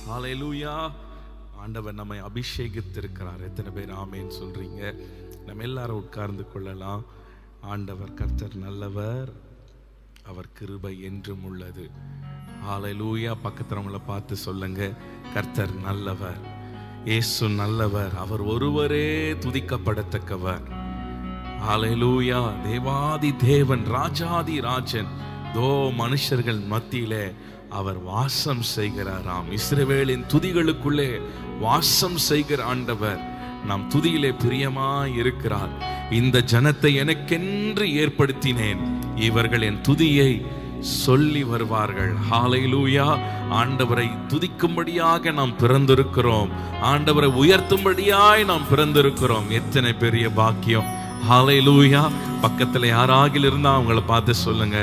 ஹல்லேலூயா. ஆண்டவர் நம்மை அபிஷேகித்திருக்கிறார். எத்தனை பேர் ஆமேன் சொல்றீங்க? நம்ம எல்லாரும் உட்கார்ந்து கொள்ளலாம். ஆண்டவர் கர்த்தர் நல்லவர், அவர் கிருபை என்றும் உள்ளது. ஹல்லேலூயா. பக்கத்துல பார்த்து சொல்லுங்க, கர்த்தர் நல்லவர், இயேசு நல்லவர், அவர் ஒருவரே துதிக்கப்படத்தக்கவர். ஹல்லேலூயா. தேவாதி தேவன், ராஜாதி ராஜன், தோ மனுஷர்கள் மத்தியிலே அவர் வாசம் செய்கிறாராம். இஸ்ரவேலின் துதிகளுக்குள்ளே வாசம் செய்கிற ஆண்டவர் நம் துதியிலே பிரியமாய் இருக்கிறார். இந்த ஜனத்தை எனக்கென்று ஏற்படுத்தினேன், இவர்கள் என் துதியை சொல்லி வருவார்கள். ஹல்லேலூயா. ஆண்டவரை துதிக்கும்படியாக நாம் பிறந்திருக்கிறோம், ஆண்டவரை உயர்த்தும்படியாய் நாம் பிறந்திருக்கிறோம். எத்தனை பெரிய பாக்கியம். ஹல்லேலூயா. பக்கத்துல யாராகில் இருந்தா அவங்கள பார்த்து சொல்லுங்க,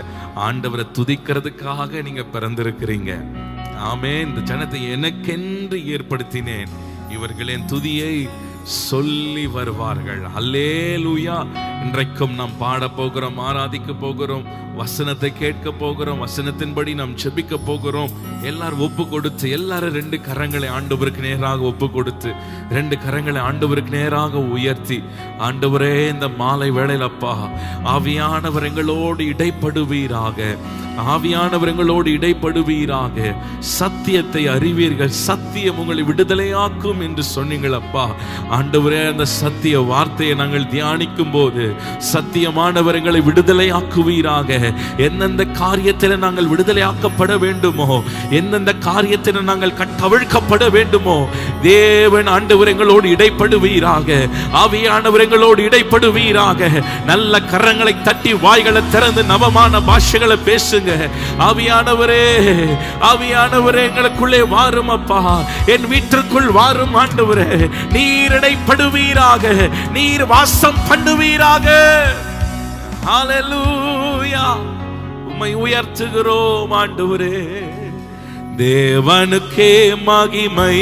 ஆண்டவரை துதிக்கிறதுக்காக நீங்க பிறந்திருக்கிறீங்க. ஆமென். இந்த ஜனத்தை எனக்கென்று ஏற்படுத்தினேன், இவர்களின் துதியை சொல்லி வருவார்கள். அல்லேலூயா. இன்றைக்கும் நாம் பாட போகிறோம், ஆராதிக்க போகிறோம், வசனத்தை கேட்க போகிறோம், வசனத்தின்படி நாம் ஜெபிக்க போகிறோம். எல்லாரும் ஒப்பு கொடுத்து, எல்லாரும் 2 கரங்களை ஆண்டவருக்கு நேராக ஒப்பு கொடுத்து, 2 கரங்களை ஆண்டவருக்கு நேராக உயர்த்தி, ஆண்டவரே இந்த மாலை வேளையில் அப்பா, ஆவியானவர் எங்களோடு இடைப்படுவீராக, ஆவியானவர் எங்களோடு இடைப்படுவீராக. சத்தியத்தை அறிவீர்கள், சத்தியம் உங்களை விடுதலையாக்கும் என்று சொன்னீங்கள் அப்பா. ஆண்டவரே, அந்த சத்திய வார்த்தையை நாங்கள் தியானிக்கும் போது சத்தியமானவர் எங்களை விடுதலையாக்குவீராக. எந்தெந்த காரியத்தில் நாங்கள் விடுதலையாக்கப்பட வேண்டுமோ, எந்தெந்த காரியத்தில் நாங்கள் கட்டவிழ்க்கப்பட வேண்டுமோ, தேவன் ஆண்டவர் எங்களோடு இடைப்படுவீராக, ஆவியானவர் எங்களோடு இடைப்படுவீராக. நல்ல கரங்களை தட்டி வாய்களை திறந்து நவமான பாஷைகளை பேசுங்க. ஆவியானவரே, ஆவியானவரே எங்களுக்குள்ளே வாரும் அப்பா, என் வீட்டிற்குள் வாரும் ஆண்டவரே. நீர் இடைப்படுவீராக, நீர் வாசம் பண்ணுவீராக. ஹல்லேலூயா. உம்மை உயர்த்துகிறோம் ஆண்டவரே. தேவனுக்கே மகிமை,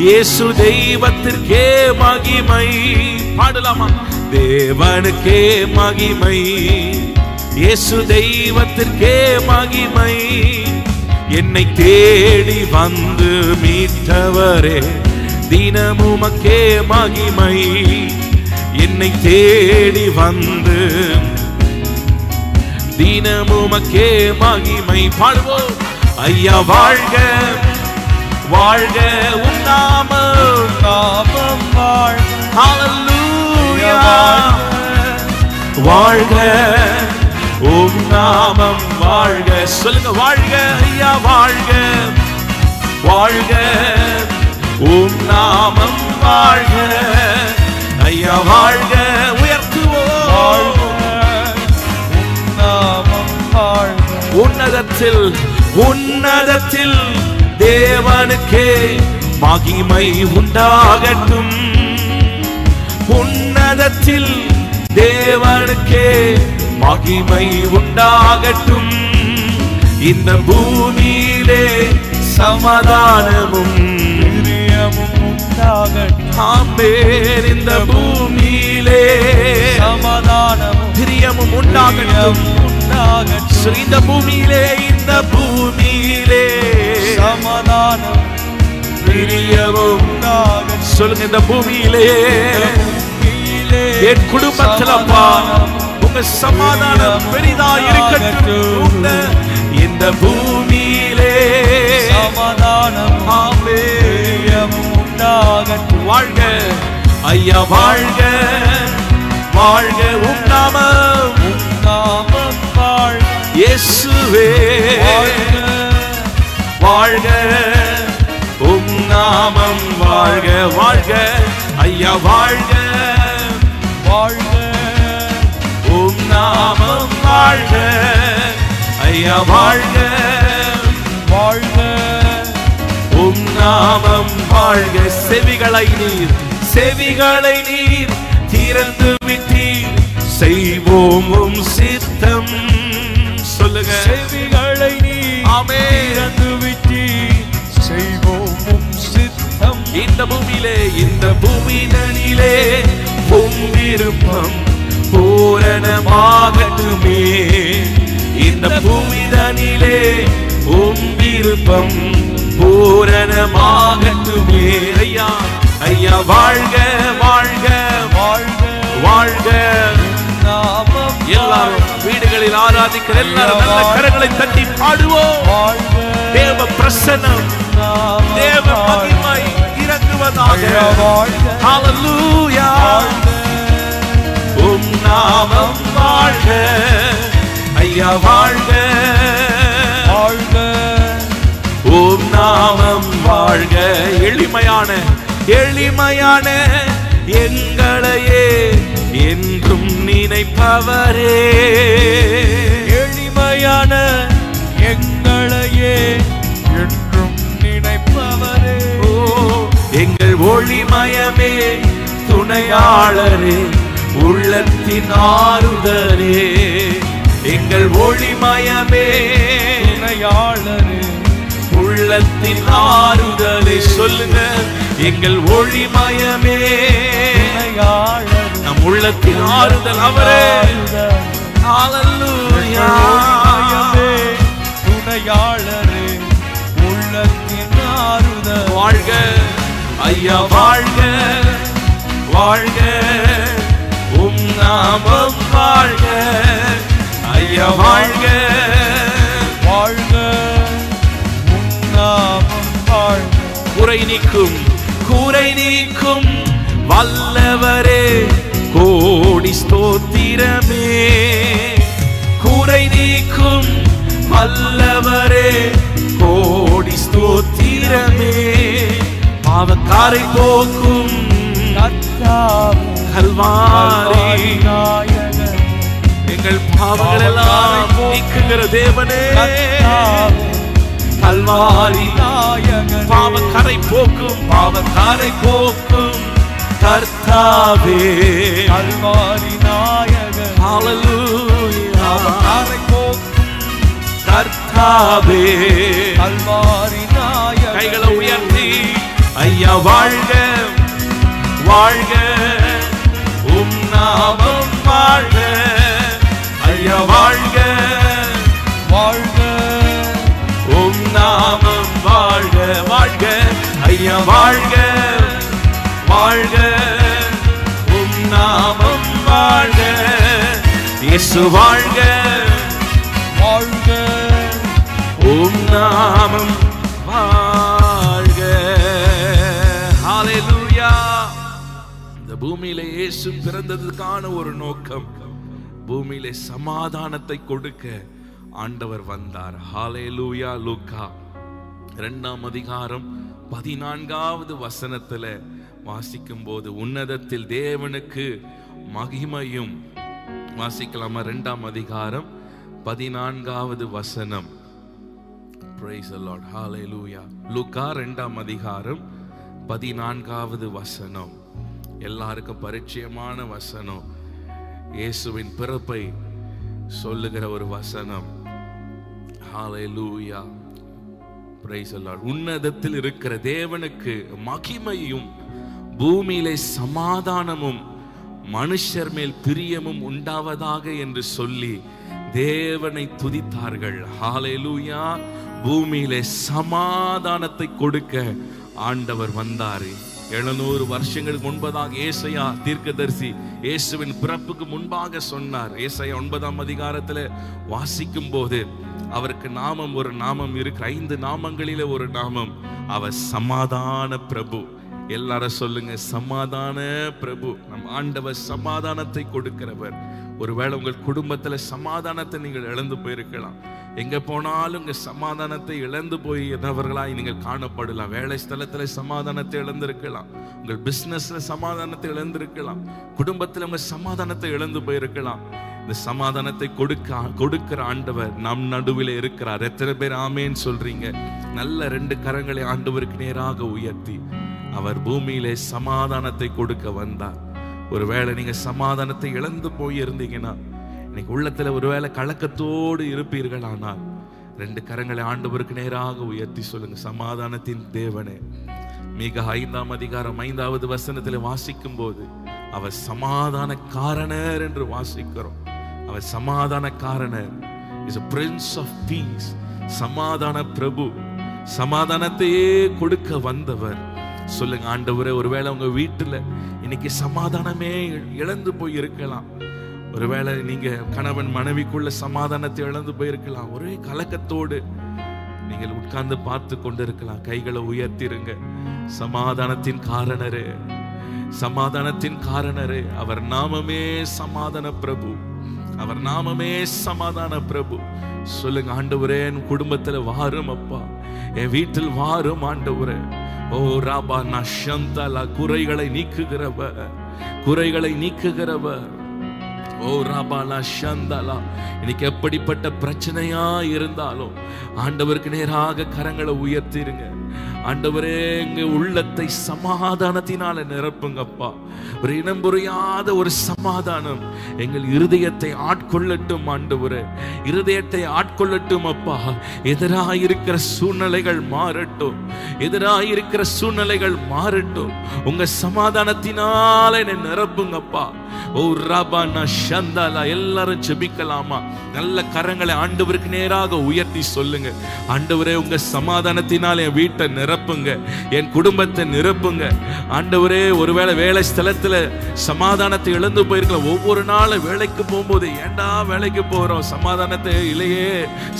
இயேசு தெய்வத்திற்கே மகிமை. பாடலாமா? தேவனுக்கே மகிமை, இயேசு தெய்வத்திற்கே மகிமை. என்னை தேடி வந்து மீட்டவரே, தினமும் உமக்கே மகிமை. என்னை தேடி வந்து தினமும் உமக்கே மகிமை. பாடுவோம். ஐயா வாழ்க, வாழ்க உம் நாமம், நாமம் வாழ்க. ஹல்லேலூயா. வாழ்க உம் நாமம் வாழ்க. சொல்லுங்க, வாழ்க ஐயா, வாழ்க, வாழ்க உம் நாமம் வாழ்க. ஐயா வாழ்க. உயர்த்துவோம். உம் நாமம் வாழ்க. உன்னதத்தில், உன்னதத்தில் தேவனுக்கே மகிமை உண்டாகட்டும். உன்னதத்தில் தேவனுக்கே மகிமை உண்டாகட்டும். இந்த பூமியிலே சமாதானமும் பிரியமும் உண்டாகட்டும். ஆமென். இந்த பூமியிலே சமாதானமும் பிரியமும் உண்டாகட்டும். இந்த பூமியிலே, இந்த பூமியிலே சமாதானம் பிரியமும் உண்டாகட்டும். சொல்லுங்க, இந்த பூமியிலே என் குடும்பத்தில் அப்பா உங்க சமாதானம் பெரிதா இருக்கட்டும். இந்த பூமியிலே சமாதானம் உண்டாகட்டும். வாழ்க ஐயா, வாழ்க, வாழ்க உம் நாமம், உம் நாமம் வாழ்க. இயேசுவே வாழ்க, உம் நாமம் வாழ்க. வாழ்க ஐயா, வாழ்க, வாழ்க உம் நாமம் வாழ்க. ஐயா வாழ்க, வாழ்க உம் நாமம் வாழ்க. செவிகளை நீர், செவிகளை நீர் திறந்து விட்டீர், செய்வோம் உம் சித்தம். சொல்லுங்க, செவிகளை நீர் திறந்து விட்டீர், செய்வோம் உம் சித்தம். இந்த பூமியிலே, இந்த பூமியிலே உம் விருப்பம் பூரணமாகட்டுமே. இந்த பூமிதனிலே உம் விருப்பம் பூரண உன்னதமாகட்டுமே. ஐயா ஐயா வாழ்க வாழ்க வாழ்க வாழ்க. எல்லாரும் வீடுகளில் ஆராதிக்கிற எல்லாரும் நல்ல கரங்களை தட்டி பாடுவோம். தேவ பிரசன்னம், தேவ மகிமை இறங்குவதாக. ஹல்லேலூயா. உம் நாமம் வாழ்க ஐயா வாழ்க வாழ்க. உம் நாமம் வாழ்க. எளிமையான எளிமையான எங்களையே என்றும் நினைப்பவரே. எளிமையான எங்களையே என்றும் நினைப்பவரே. ஓ எங்கள் ஒளிமயமே துணையாளரே, உள்ளத்தின் ஆறுதலே. எங்கள் ஒளிமயமே துணையாளரே, உள்ளத்தின் ஆறுதலே. சொல்லுங்க, எங்கள் ஒளிமயமே நம் உள்ளத்தின் ஆறுதல் அவரே. ஹல்லேலூயா. துணையாளரே, உள்ளத்தின் ஆறுதல். வாழ்க ஐயா வாழ்க வாழ்க. உம் நாமம் வாழ்க ஐயா வாழ்க வாழ்க. உம் நாமம் வாழ்க. குறை நீக்கும் குறை நீக்கும் வல்லவரே, கோடி ஸ்தோத்திரமே. குறை நீக்கும் வல்லவரே, கோடி ஸ்தோத்திரமே. பாவக்காரை போக்கும் கல்வாரி நாயகன், எங்கள் பாவங்கள் எல்லாம் நீக்குகிற தேவனே. கல்வாரி நாயகன், பாவக்கரை போக்கும் பாவக்கரை போக்கும் கர்த்தாவே. கல்வாரி நாயகன், ஹல்லேலூயா. பாவக்கரை போக்கும் கர்த்தாவே. கல்வாரி நாயகன். கைகளை உயர்த்தி ஐயா வாழ்க வாழ்க. உம் நாமம் வாழ்க ஐயா வாழ்க வாழ்க. உம் நாமம் வாழ்க வாழ்க ஐயா வாழ்க வாழ்க. உம் நாமம் வாழ்க இயேசு வாழ்க வாழ்க. உம் நாமம் வாழ்க. ஹல்லேலூயா. இந்த பூமியிலே இயேசு பிறந்ததுக்கான ஒரு நோக்கம், பூமியிலே சமாதானத்தை கொடுக்க ஆண்டவர் வந்தார். ஹல்லேலூயா. லூக்கா 2ஆம் அதிகாரம் 14வது வசனத்துல வாசிக்கும் போது, உன்னதத்தில் தேவனுக்கு மகிமையும். வாசிக்கலாமா? 2ஆம் அதிகாரம் 14வது வசனம். Praise the Lord. Hallelujah. லூக்கா 2ஆம் அதிகாரம் 14வது வசனம். எல்லாருக்கும் பரிச்சயமான வசனம். இயேசுவின் பிறப்பை சொல்லுகிற ஒரு வசனம். ஹல்லேலூயா. Praise the Lord. உன்னதத்தில் இருக்கிற தேவனுக்கு மகிமையும், பூமியிலே சமாதானமும், மனுஷர் மேல் பிரியமும் உண்டாவதாக என்று சொல்லி தேவனை துதித்தார்கள். ஹல்லேலூயா. பூமியிலே சமாதானத்தை கொடுக்க ஆண்டவர் வந்தார். 700 வருஷங்களுக்கு முன்பதாக ஏசாயா தீர்க்கதரிசி இயேசுவின் பிறப்புக்கு முன்பாக சொன்னார். ஏசாயா 9ஆம் அதிகாரத்தில் வாசிக்கும் போது, அவருக்கு நாமம், ஒரு நாமம் இருக்கு, 5 நாமங்களிலே ஒரு நாமம். அவர் சமாதான பிரபு. எல்லாரும் சொல்லுங்க, சமாதான பிரபு. நம் ஆண்டவர் சமாதானத்தை கொடுக்கிறவர். ஒருவேளை உங்கள் குடும்பத்துல சமாதானத்தை நீங்கள் இழந்து போயிருக்கலாம். எங்க போனாலும் உங்க சமாதானத்தை இழந்து போயிருந்தவர்களாய் நீங்கள் காணப்படலாம். வேலை ஸ்தலத்துல சமாதானத்தை இழந்திருக்கலாம், உங்கள் பிசினஸ்ல சமாதானத்தை இழந்திருக்கலாம், குடும்பத்துல உங்க சமாதானத்தை இழந்து போயிருக்கலாம். இந்த சமாதானத்தை கொடுக்கிற ஆண்டவர் நம் நடுவில் இருக்கிறார். எத்தனை பேர் ஆமேன்னு சொல்றீங்க? நல்ல 2 கரங்களை ஆண்டவருக்கு நேராக உயர்த்தி, அவர் பூமியிலே சமாதானத்தை கொடுக்க வந்தார். ஒருவேளை நீங்க சமாதானத்தை இழந்து போயிருந்தீங்கன்னா, இன்னைக்கு உள்ளத்துல ஒருவேளை கலக்கத்தோடு இருப்பீர்கள், ஆனால் 2 கரங்களை ஆண்டவருக்கு நேராக உயர்த்தி சொல்லுங்க, சமாதானத்தின் தேவனே. மிக 5ஆம் அதிகாரம் 5வது வசனத்தில் வாசிக்கும் போது, அவர் சமாதான காரணர் என்று வாசிக்கிறோம். அவர் சமாதான காரணர், is a prince of peace. சமாதான பிரபு. சமாதானத்தையே கொடுக்க வந்தவர். சொல்லுங்க, ஆண்டவரே, ஒருவேளை உங்க வீட்டுல இன்னைக்கு சமாதானமே இழந்து போய் இருக்கலாம். ஒருவேளை நீங்க கணவன் மனைவிக்குள்ள சமாதானத்தை இழந்து போயிருக்கலாம். ஒரே கலக்கத்தோடு நீங்கள் உட்கார்ந்து பார்த்து கொண்டிருக்கலாம். கைகளை உயர்த்திருங்க. சமாதானத்தின் காரணரே, சமாதானத்தின் காரணரே, அவர் நாமமே சமாதான பிரபு, அவர் நாமமே சமாதான பிரபு. சொல்லுங்க, ஆண்டவரே, என் குடும்பத்துல வாரும் அப்பா, என் வீட்டில் வாரும் ஆண்டவரே. ஓ ராபா நஷந்தலா, குறைகளை நீக்குகிறவர், குறைகளை நீக்குகிறவர். ஓ ராபாலா ஷந்தலா, இன்னைக்கு எப்படிப்பட்ட பிரச்சனையா இருந்தாலும் ஆண்டவருக்கு நேராக கரங்களை உயர்த்திருங்க. ஆண்டவரே, எங்க உள்ளத்தை சமாதானத்தினால நிரப்புங்கப்பா. ஒரு இனம் புரியாத ஒரு சமாதானம் எங்கள் இருதயத்தை ஆட்கொள்ளட்டும் ஆண்டவரே, இருதயத்தை ஆட்கொள்ளட்டும் அப்பா. எதிராயிருக்கிற சூழ்நிலைகள் மாறட்டும், எதிராயிருக்கிற சூழ்நிலைகள் மாறட்டும். உங்க சமாதானத்தினால என்னை நிரப்புங்கப்பா. ஓ ரபானா ஷந்தாலா. எல்லாரும் ஜெபிக்கலாமா? நல்ல கரங்களை ஆண்டவருக்கு நேராக உயர்த்தி சொல்லுங்க. ஆண்டவரே, உங்க சமாதானத்தினால் என் வீட்டை நிரப்புங்க, என் குடும்பத்தை நிரப்புங்க. ஆண்டவரே, ஒருவேளை வேலை ஸ்தலத்துல சமாதானத்தை இழந்து போயிருக்கலாம். ஒவ்வொரு நாளும் வேலைக்கு போகும்போது ஏண்டா வேலைக்கு போறோம், சமாதானத்தை இல்லையே,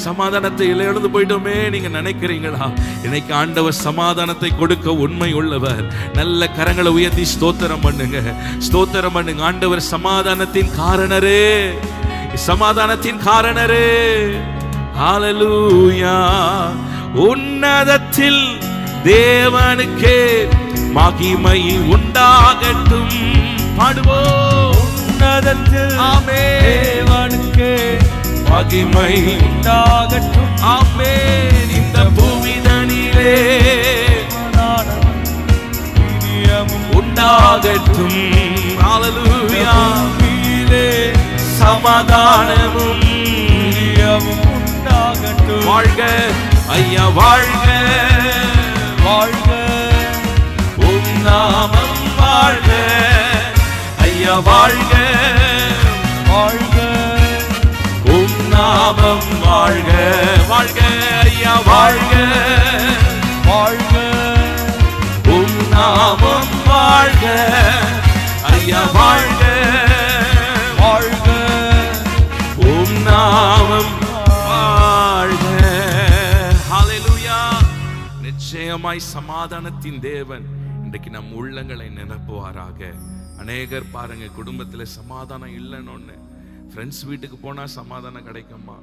சமாதானத்தை இழந்து போயிட்டோமே நீங்க நினைக்கிறீங்களா? இன்னைக்கு ஆண்டவர் சமாதானத்தை கொடுக்க உண்மை உள்ளவர். நல்ல கரங்களை உயர்த்தி ஸ்தோத்திரம் பண்ணுங்க, ஸ்தோத்திரம் பண்ணுங்க. ஆண்டவர் சமாதானத்தின் காரணரே, சமாதானத்தின் காரணரே. ஹல்லேலூயா. உன்னதத்தில் தேவனுக்கே மகிமை உண்டாகட்டும். பாடுவோம். உன்னதத்தில் தேவனுக்கே மகிமை உண்டாகட்டும். ஆமென். இந்த பூமிதனிலே உண்டாகட்டும். ஹல்லேலூயா. சமாதானமும் உண்டாகட்டும். வாழ்க ஐயா, வாழ்க வாழ்க, உம் நாமம் வாழ்க ஐயா, வாழ்க வாழ்க, உம் நாமம் வாழ்க. வாழ்க ஐயா, வாழ்க வாழ்க, உம் நாமம் வாழ்க ஐயா, வாழ்க வாழ்க, உம் நாமம் வாழ்க. ஹல்லேலூயா. நிச்சயமாய் சமாதானத்தின் தேவன் இன்றைக்கு நம் உள்ளங்களை நிரப்புவாராக. அநேகர் பாருங்க, குடும்பத்துல சமாதானம் இல்லைன்னு, ஃப்ரெண்ட்ஸ் வீட்டுக்கு போனா சமாதானம் கிடைக்குமா,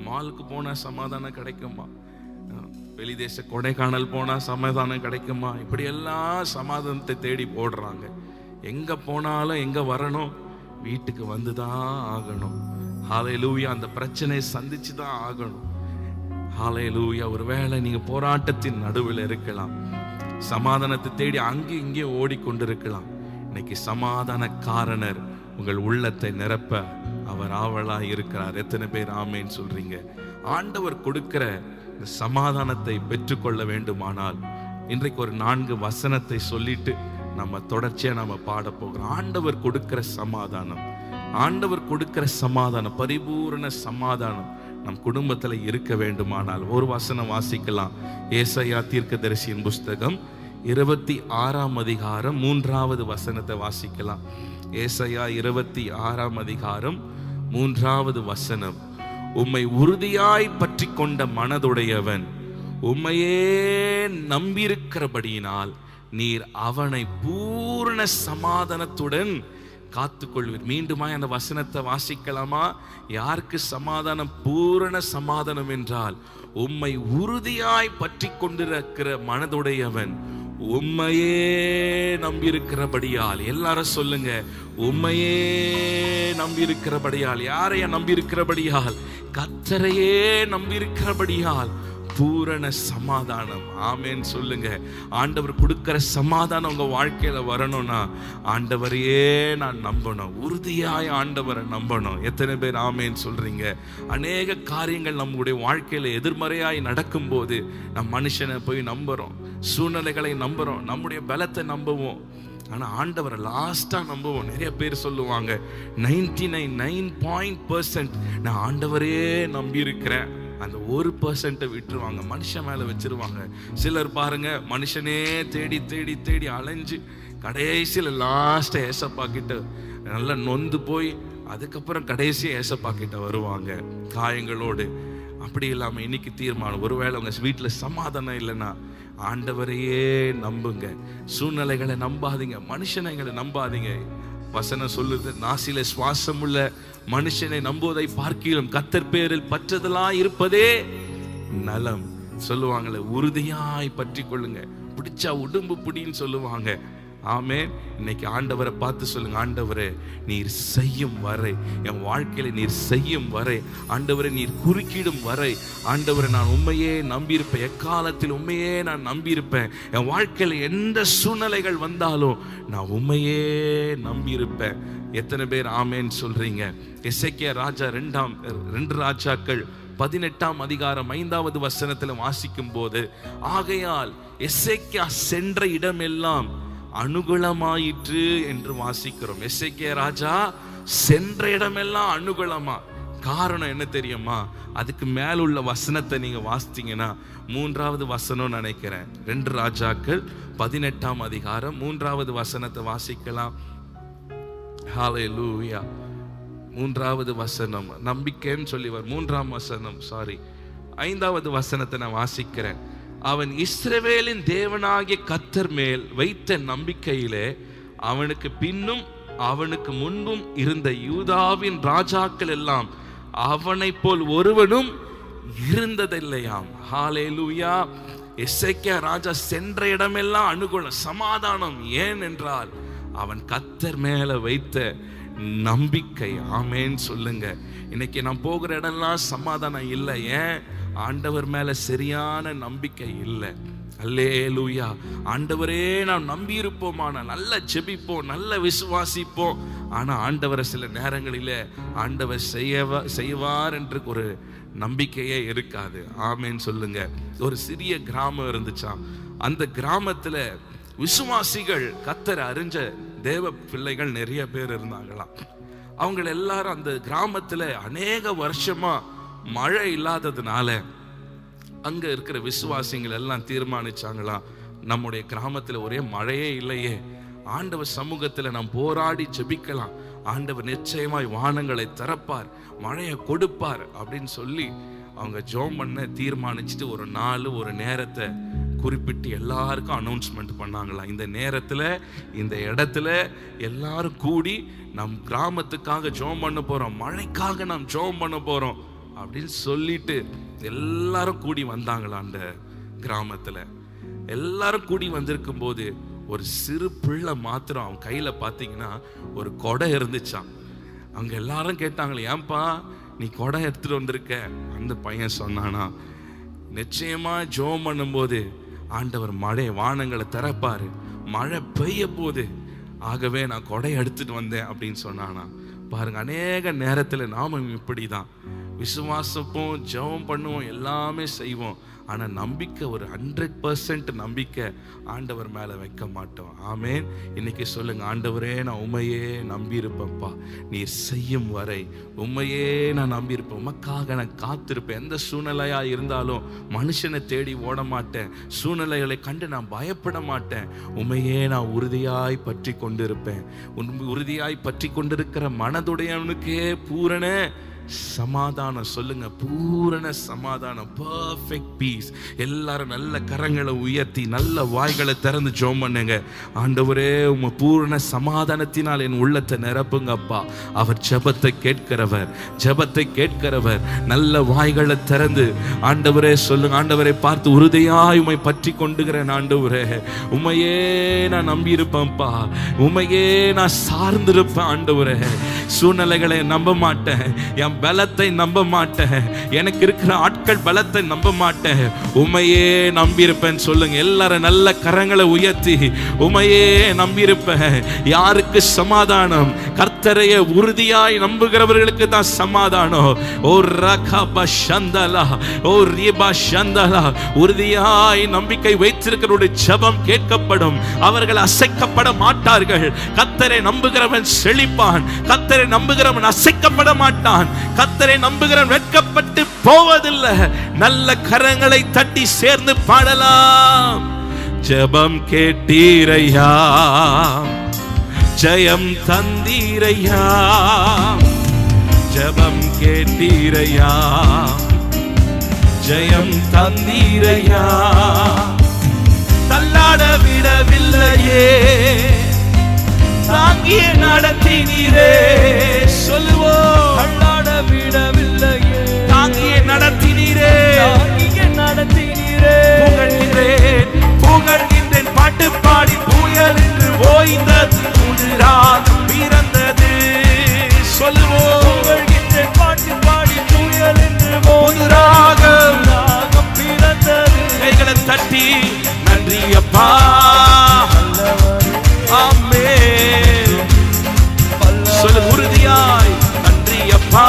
மாலுக்கு போனா சமாதானம் கிடைக்குமா, வெளிதேச கொடைக்கானல் போனா சமாதானம் கிடைக்குமா, இப்படி எல்லாம் சமாதானத்தை தேடி போடுறாங்க. எங்க போனாலும் எங்க வரணும், வீட்டுக்கு வந்துதான் ஆகணும். ஹல்லேலூயா. அந்த பிரச்சனையை சந்திச்சு தான் ஆகணும். ஹல்லேலூயா. ஒருவேளை நீங்க போராட்டத்தின் நடுவில் இருக்கலாம், சமாதானத்தை தேடி அங்கே இங்கே ஓடிக்கொண்டிருக்கலாம். இன்னைக்கு சமாதான காரணர் உங்கள் உள்ளத்தை நிரப்ப அவர் ஆவலா இருக்கிறார். எத்தனை பேர் ஆமேன்னு சொல்றீங்க? ஆண்டவர் கொடுக்கிற இந்த சமாதானத்தை பெற்றுக்கொள்ள வேண்டுமானால் இன்றைக்கு ஒரு 4 வசனத்தை சொல்லிட்டு நம்ம தொடர்ச்சியா நம்ம பாட போகிறோம். ஆண்டவர் கொடுக்கிற சமாதானம், ஆண்டவர் கொடுக்கிற சமாதானம், பரிபூரண சமாதானம் நம் குடும்பத்துல இருக்க வேண்டுமானால் ஒரு வசனம் வாசிக்கலாம். ஏசாயா தீர்க்கதரிசியின் புஸ்தகம் 26ஆம் அதிகாரம் 3வது வசனத்தை வாசிக்கலாம். ஏசாயா 26ஆம் அதிகாரம் 3வது வசனம். உம்மை உறுதியாய் பற்றி கொண்ட மனதுடையவன் உம்மையே நம்பியிருக்கிறபடியினால் நீர் அவனை பூரண சமாதானத்துடன் காத்துக்கொள்வீர். மீண்டுமாய் அந்த வசனத்தை வாசிக்கலாமா? யாருக்கு சமாதானம்? பூரண சமாதானம் என்றால் உம்மை உறுதியாய் பற்றி கொண்டிருக்கிற மனதுடையவன் உம்மையே நம்பியிருக்கிறபடியால். எல்லாரும் சொல்லுங்க, உம்மையே நம்பியிருக்கிறபடியால். யாரைய நம்பியிருக்கிறபடியால்? கர்த்தரையே நம்பியிருக்கிறபடியால் பூரண சமாதானம். ஆமேன் சொல்லுங்க. ஆண்டவர் கொடுக்கிற சமாதானம் உங்க வாழ்க்கையில வரணும்னா ஆண்டவரையே நான் நம்பணும், உறுதியாய் ஆண்டவரை நம்பணும். எத்தனை பேர் ஆமேன் சொல்றீங்க? அநேக காரியங்கள் நம்முடைய வாழ்க்கையில எதிர்மறையாய் நடக்கும் போது நம் மனுஷனை போய் நம்புறோம், சூழ்நிலைகளை நம்புறோம், நம்முடைய பலத்தை நம்புவோம். ஆனா ஆண்டவரை லாஸ்டா நம்புவோம். நிறைய பேர் சொல்லுவாங்க 99% நான் ஆண்டவரே நம்பி இருக்கிறேன். அந்த 1% விட்டுருவாங்க, மனுஷன் மேல வச்சிருவாங்க. சிலர் பாருங்க, மனுஷனே தேடி தேடி தேடி அலைஞ்சு கடைசியில் லாஸ்ட் ஏசப்பா கிட்ட நல்லா நொந்து போய் அதுக்கப்புறம் கடைசி ஏசப்பா கிட்ட வருவாங்க காயங்களோடு. அப்படி இல்லாம இன்னைக்கு தீர்மானம், ஒருவேளை உங்க வீட்டுல சமாதானம் இல்லைன்னா ஆண்டவரையே நம்புங்க. சூழ்நிலைகளை நம்பாதீங்க, மனுஷனைகளை நம்பாதீங்க. வசனம் சொல்லுது, நாசில சுவாசம் உள்ள மனுஷனை நம்புவதை பார்க்கிலும் கர்த்தர் பேரில் பற்றுதலாய் இருப்பதே நலம் சொல்லுவாங்களே. உறுதியாய் பற்றி கொள்ளுங்க, பிடிச்சா உடம்பு பிடின்னு சொல்லுவாங்க. ஆமென். இன்னைக்கு ஆண்டவரை பார்த்து சொல்லுங்க, ஆண்டவரே நீர் செய்யும் வரை, என் வாழ்க்கையில நீர் செய்யும் வரை, ஆண்டவரை நீர் குறுக்கிடும் வரை, ஆண்டவரை நான் உண்மையே நம்பியிருப்பேன், எக்காலத்தில் உண்மையே நான் நம்பியிருப்பேன். என் வாழ்க்கையில எந்த சூழ்நிலைகள் வந்தாலும் நான் உண்மையே நம்பியிருப்பேன். எத்தனை பேர் ஆமேன் சொல்றீங்க? எசேக்கியா ராஜா 2 ராஜாக்கள் 18ஆம் அதிகாரம் 5வது வசனத்தில் வாசிக்கும் போது, ஆகையால் எசேக்கியா சென்ற இடமெல்லாம் அனுகூலமாயிற்று என்று வாசிக்கிறோம். எசேக்கியா ராஜா சென்ற இடமெல்லாம் அனுகூலமா. காரணம் என்ன தெரியுமா? அதுக்கு மேல உள்ள வசனத்தை நீங்க வாசித்தீங்கன்னா 3வது வசனம் நினைக்கிறேன், 2 ராஜாக்கள் 18ஆம் அதிகாரம் 3வது வசனத்தை வாசிக்கலாம். ஹல்லேலூயா. 3வது வசனம் நம்பிக்கைன்னு சொல்லி 3ஆம் வசனம், 5வது வசனத்தை நான் வாசிக்கிறேன். அவன் இஸ்ரவேலின் தேவனாகிய கர்த்தர் மேல் வைத்த நம்பிக்கையிலே அவனுக்கு பின்னும் அவனுக்கு முன்பும் இருந்த யூதாவின் ராஜாக்கள் எல்லாம் அவனை போல் ஒருவனும் இருந்ததில்லையாம். ஹல்லேலூயா. எசேக்கியா ராஜா சென்ற இடமெல்லாம் அனுகூலம், சமாதானம். ஏன் என்றால் அவன் கர்த்தர் மேல வைத்த நம்பிக்கை. ஆமேன் சொல்லுங்க. இன்னைக்கு நான் போகிற இடம்லாம் சமாதானம் இல்லை. ஏன்? ஆண்டவர் மேல சரியான நம்பிக்கை இல்லை. அல்லேலூயா. ஆண்டவரே நாம் நம்பி இருப்போம், நல்ல ஜெபிப்போம், நல்ல விசுவாசிப்போம். ஆனா ஆண்டவரை சில நேரங்களில ஆண்டவர் செய்வார் என்று ஒரு நம்பிக்கையே இருக்காது. ஆமேன் சொல்லுங்க. ஒரு சிறிய கிராமம் இருந்துச்சாம். அந்த கிராமத்துல விசுவாசிகள், கர்த்தரை அறிஞ்ச தேவ பிள்ளைகள் நிறைய பேர் இருந்தாங்களாம். அவங்க எல்லாரும் அந்த கிராமத்துல அநேக வருஷமா மழை இல்லாததுனால அங்க இருக்கிற விசுவாசிகள் எல்லாம் தீர்மானிச்சாங்களாம், நம்முடைய கிராமத்துல ஒரே மழையே இல்லையே, ஆண்டவர் சமூகத்துல நாம் போராடி ஜெபிக்கலாம், ஆண்டவர் நிச்சயமாய் வானங்களை திறப்பார், மழையை கொடுப்பார் அப்படின்னு சொல்லி அவங்க ஜெபம் பண்ண தீர்மானிச்சுட்டு ஒரு நாள் ஒரு நேரத்தை குறிப்பிட்டு எல்லாருக்கும் அனௌன்ஸ்மெண்ட் பண்ணாங்களாம். இந்த நேரத்துல இந்த இடத்துல எல்லாரும் கூடி நம் கிராமத்துக்காக ஜெபம் பண்ண போறோம், மழைக்காக நாம் ஜெபம் பண்ண போறோம் அப்படின்னு சொல்லிட்டு எல்லாரும் கூடி வந்தாங்களாம். அந்த கிராமத்துல எல்லாரும் கூடி வந்திருக்கும் போது ஒரு சிறு பிள்ளை மாத்திரம் அவன் கையில பாத்தீங்கன்னா ஒரு கொடை இருந்துச்சான். அங்க எல்லாரும் கேட்டாங்களே, ஏன்பா நீ கொடை எடுத்துட்டு வந்திருக்க? அந்த பையன் சொன்னானா, நிச்சயமா ஜெபம் பண்ணும்போது ஆண்டவர் மழை வானங்களை திறப்பாரு, மழை பெய்ய போது, ஆகவே நான் கொடை எடுத்துட்டு வந்தேன் அப்படின்னு சொன்னானா. பாருங்க, அநேக நேரத்துல நாம இப்படிதான் விசுவாசப்போம், ஜெபம் பண்ணுவோம், எல்லாமே செய்வோம். ஆனா நம்பிக்கை ஒரு 100% நம்பிக்கை ஆண்டவர் மேல வைக்க மாட்டோம். ஆமேன். இன்னைக்கு சொல்லுங்க, ஆண்டவரே நான் உண்மையே நம்பி இருப்பேன்ப்பா, நீர் செய்யும் வரை உண்மையே நான் நம்பி இருப்பேன், உமக்காக நான் காத்திருப்பேன். எந்த சூழ்நிலையா இருந்தாலும் மனுஷனை தேடி ஓட மாட்டேன், சூழ்நிலைகளை கண்டு நான் பயப்பட மாட்டேன், உண்மையே நான் உறுதியாய் பற்றி கொண்டிருப்பேன். உறுதியாய் பற்றி கொண்டிருக்கிற மனதுடையவனுக்கே பூரண சமாதானம். சொல்லுங்க, பூரண சமாதானம், பர்ஃபெக்ட் பீஸ். எல்லாரும் நல்ல கரங்களை உயர்த்தி நல்ல வாய்களை திறந்து ஜெபம் பண்ணுங்க. ஆண்டவரே உங்க பூரண சமாதானத்தினால் என் உள்ளத்தை நிரப்புங்கப்பா. அவர் ஜெபத்தை கேட்கிறவர், ஜெபத்தை கேட்கிறவர். நல்ல வாய்களை திறந்து ஆண்டவரே சொல்லுங்க, ஆண்டவரை பார்த்து உறுதியாய் உம்மை பற்றி கொண்டுகிறேன் ஆண்டவரே, உம்மையே நான் நம்பி இருப்பேன்ப்பா, உம்மையே நான் சார்ந்திருப்பேன் ஆண்டவரே. சூழ்நிலைகளை நம்ப மாட்டேன், என் பலத்தை நம்ப மாட்டேன், எனக்கு இருக்கிற ஆட்கள் பலத்தை நம்ப மாட்டேன், உமையே நம்பியிருப்பேன். சொல்லுங்க எல்லாரும் நல்ல கரங்களை உயர்த்தி, உமையே நம்பியிருப்பேன். யாருக்கு சமாதானம்? கர்த்தரையே உறுதியாய் நம்புகிறவர்களுக்கு தான் சமாதானம். ஓ ரகப சந்தலா, ஓ ரிபா சந்தலா. உறுதியாய் நம்பிக்கை வைத்திருக்கிறவருடைய ஜெபம் கேட்கப்படும், அவர்கள் அசைக்கப்பட மாட்டார்கள். கர்த்தரை நம்புகிறவன் செழிப்பான், கர்த்தரை கர்த்தரை நம்புகிறவன் அசைக்கப்பட மாட்டான். கர்த்தரை நம்புகிறவன் வெட்கப்பட்டு போவதில்லை. நல்ல கரங்களை தட்டி சேர்ந்து பாடலாம். ஜெபம் கேட்டீரையா, ஜெயம் தந்தீரையா, ஜெபம் கேட்டீரையா, ஜெயம் தந்தீரையா, தள்ளாட விடவில்லையே, தாங்கிய நடத்தினீரே. சொல்லுவோம், தள்ளாட விடவில்லையே, தாங்கிய நடத்தினீரே, தாங்கிய நடத்தினீரே. புகழ்கின்றேன் புகழ்கின்றேன், பாட்டு பாடி புயல் என்று ஓய்ந்தது, புதிராகம் பிறந்தது. சொல்லுவோம், புகழ்கின்றேன் பாட்டு பாடி புயல் என்று புதிராகம் பிறந்தது. கைகளை தட்டி நன்றி அப்பா, ஆமென். சொல்ல உறுதியாய் நன்றி அப்பா,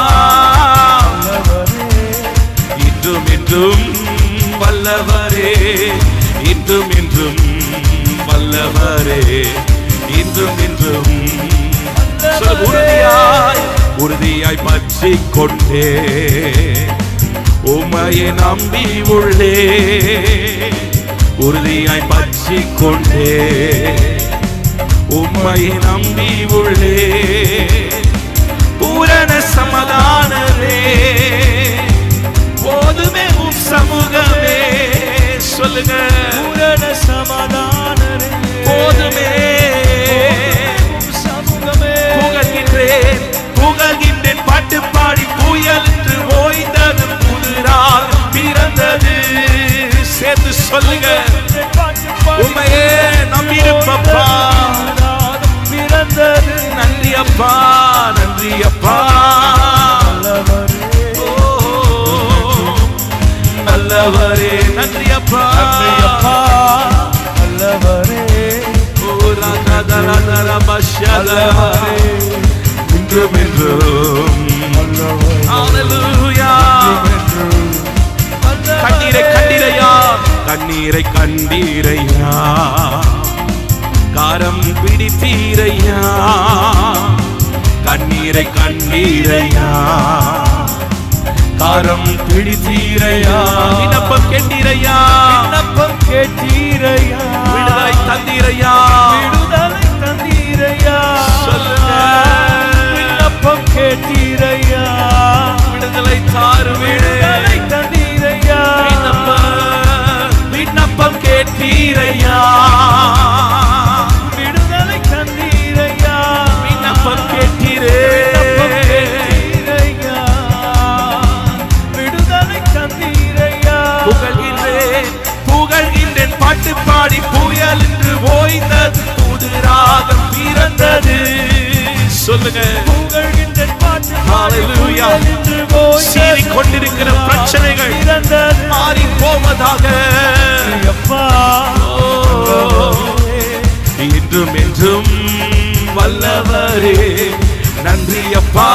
இன்றும் என்றும் வல்லவரே, இன்றும் என்றும் வல்லவரே, இன்றும் என்றும். சொல்ல உறுதியாய் உறுதியாய் பற்றிக் கொண்டே உம்மையை நம்பி உள்ளே, உறுதியாய் பற்றிக் கொண்டே உம்மையை நம்பி உள்ளே. பூரண சமாதானமே போதுமே உம் சமூகமே. சொல்லுங்க, பூரண சமாதானமே போதுமே உம் சமூகமே. புகழ்கின்றேன் புகழ்கின்றேன், பாட்டு பாடி புயல் என்று ஓய்ந்தது, புதிராகம் பிறந்தது. சேர்ந்து சொல்லுங்க, உம்மையே நம்பியிருப்பப்பா, பிறந்தது. நன்றி அப்பா, நன்றி அப்பா, நல்லவரே, நன்றி அப்பா, நன்றி அப்பா, நல்லவரே. இன்றும் என்றும் ஹல்லேலூயா. கண்ணீரை கண்டீரையா, கண்ணீரை கண்டீரையா, காரம் பிடித்தீரையா, கண்ணீரை கண்டீரையா, காரம் பிடித்தீரையா, விண்ணப்பம் கேட்டீரையா, விண்ணப்பம் கேட்டீரையா, விடுதலை தந்தீரையா, விடுதலை தந்தீரையா. சொல்லுங்க, விண்ணப்பம் கேட்டீரையா, விடுதலை தாரு, விடுதலை தந்தீரையா, விண்ணப்பம் கேட்டீரையா, விடுதலை தந்தீரையா, விண்ணப்பம் கேட்டீரே, விடுதலை தந்தீரையா. புகழ்கின்றேன் புகழ்கின்றேன், பாட்டு பாடி புயல் என்று ஓய்ந்தது, புதிராகம் பிறந்தது. சொல்லுங்க, புகழ்கின்றேன் பாட்டு ஹல்லேலூயா. சீறி கொண்டிருக்கிற பிரச்சனைகள் மாறி போவதாக. இன்றும் என்றும் வல்லவரே, நன்றி அப்பா,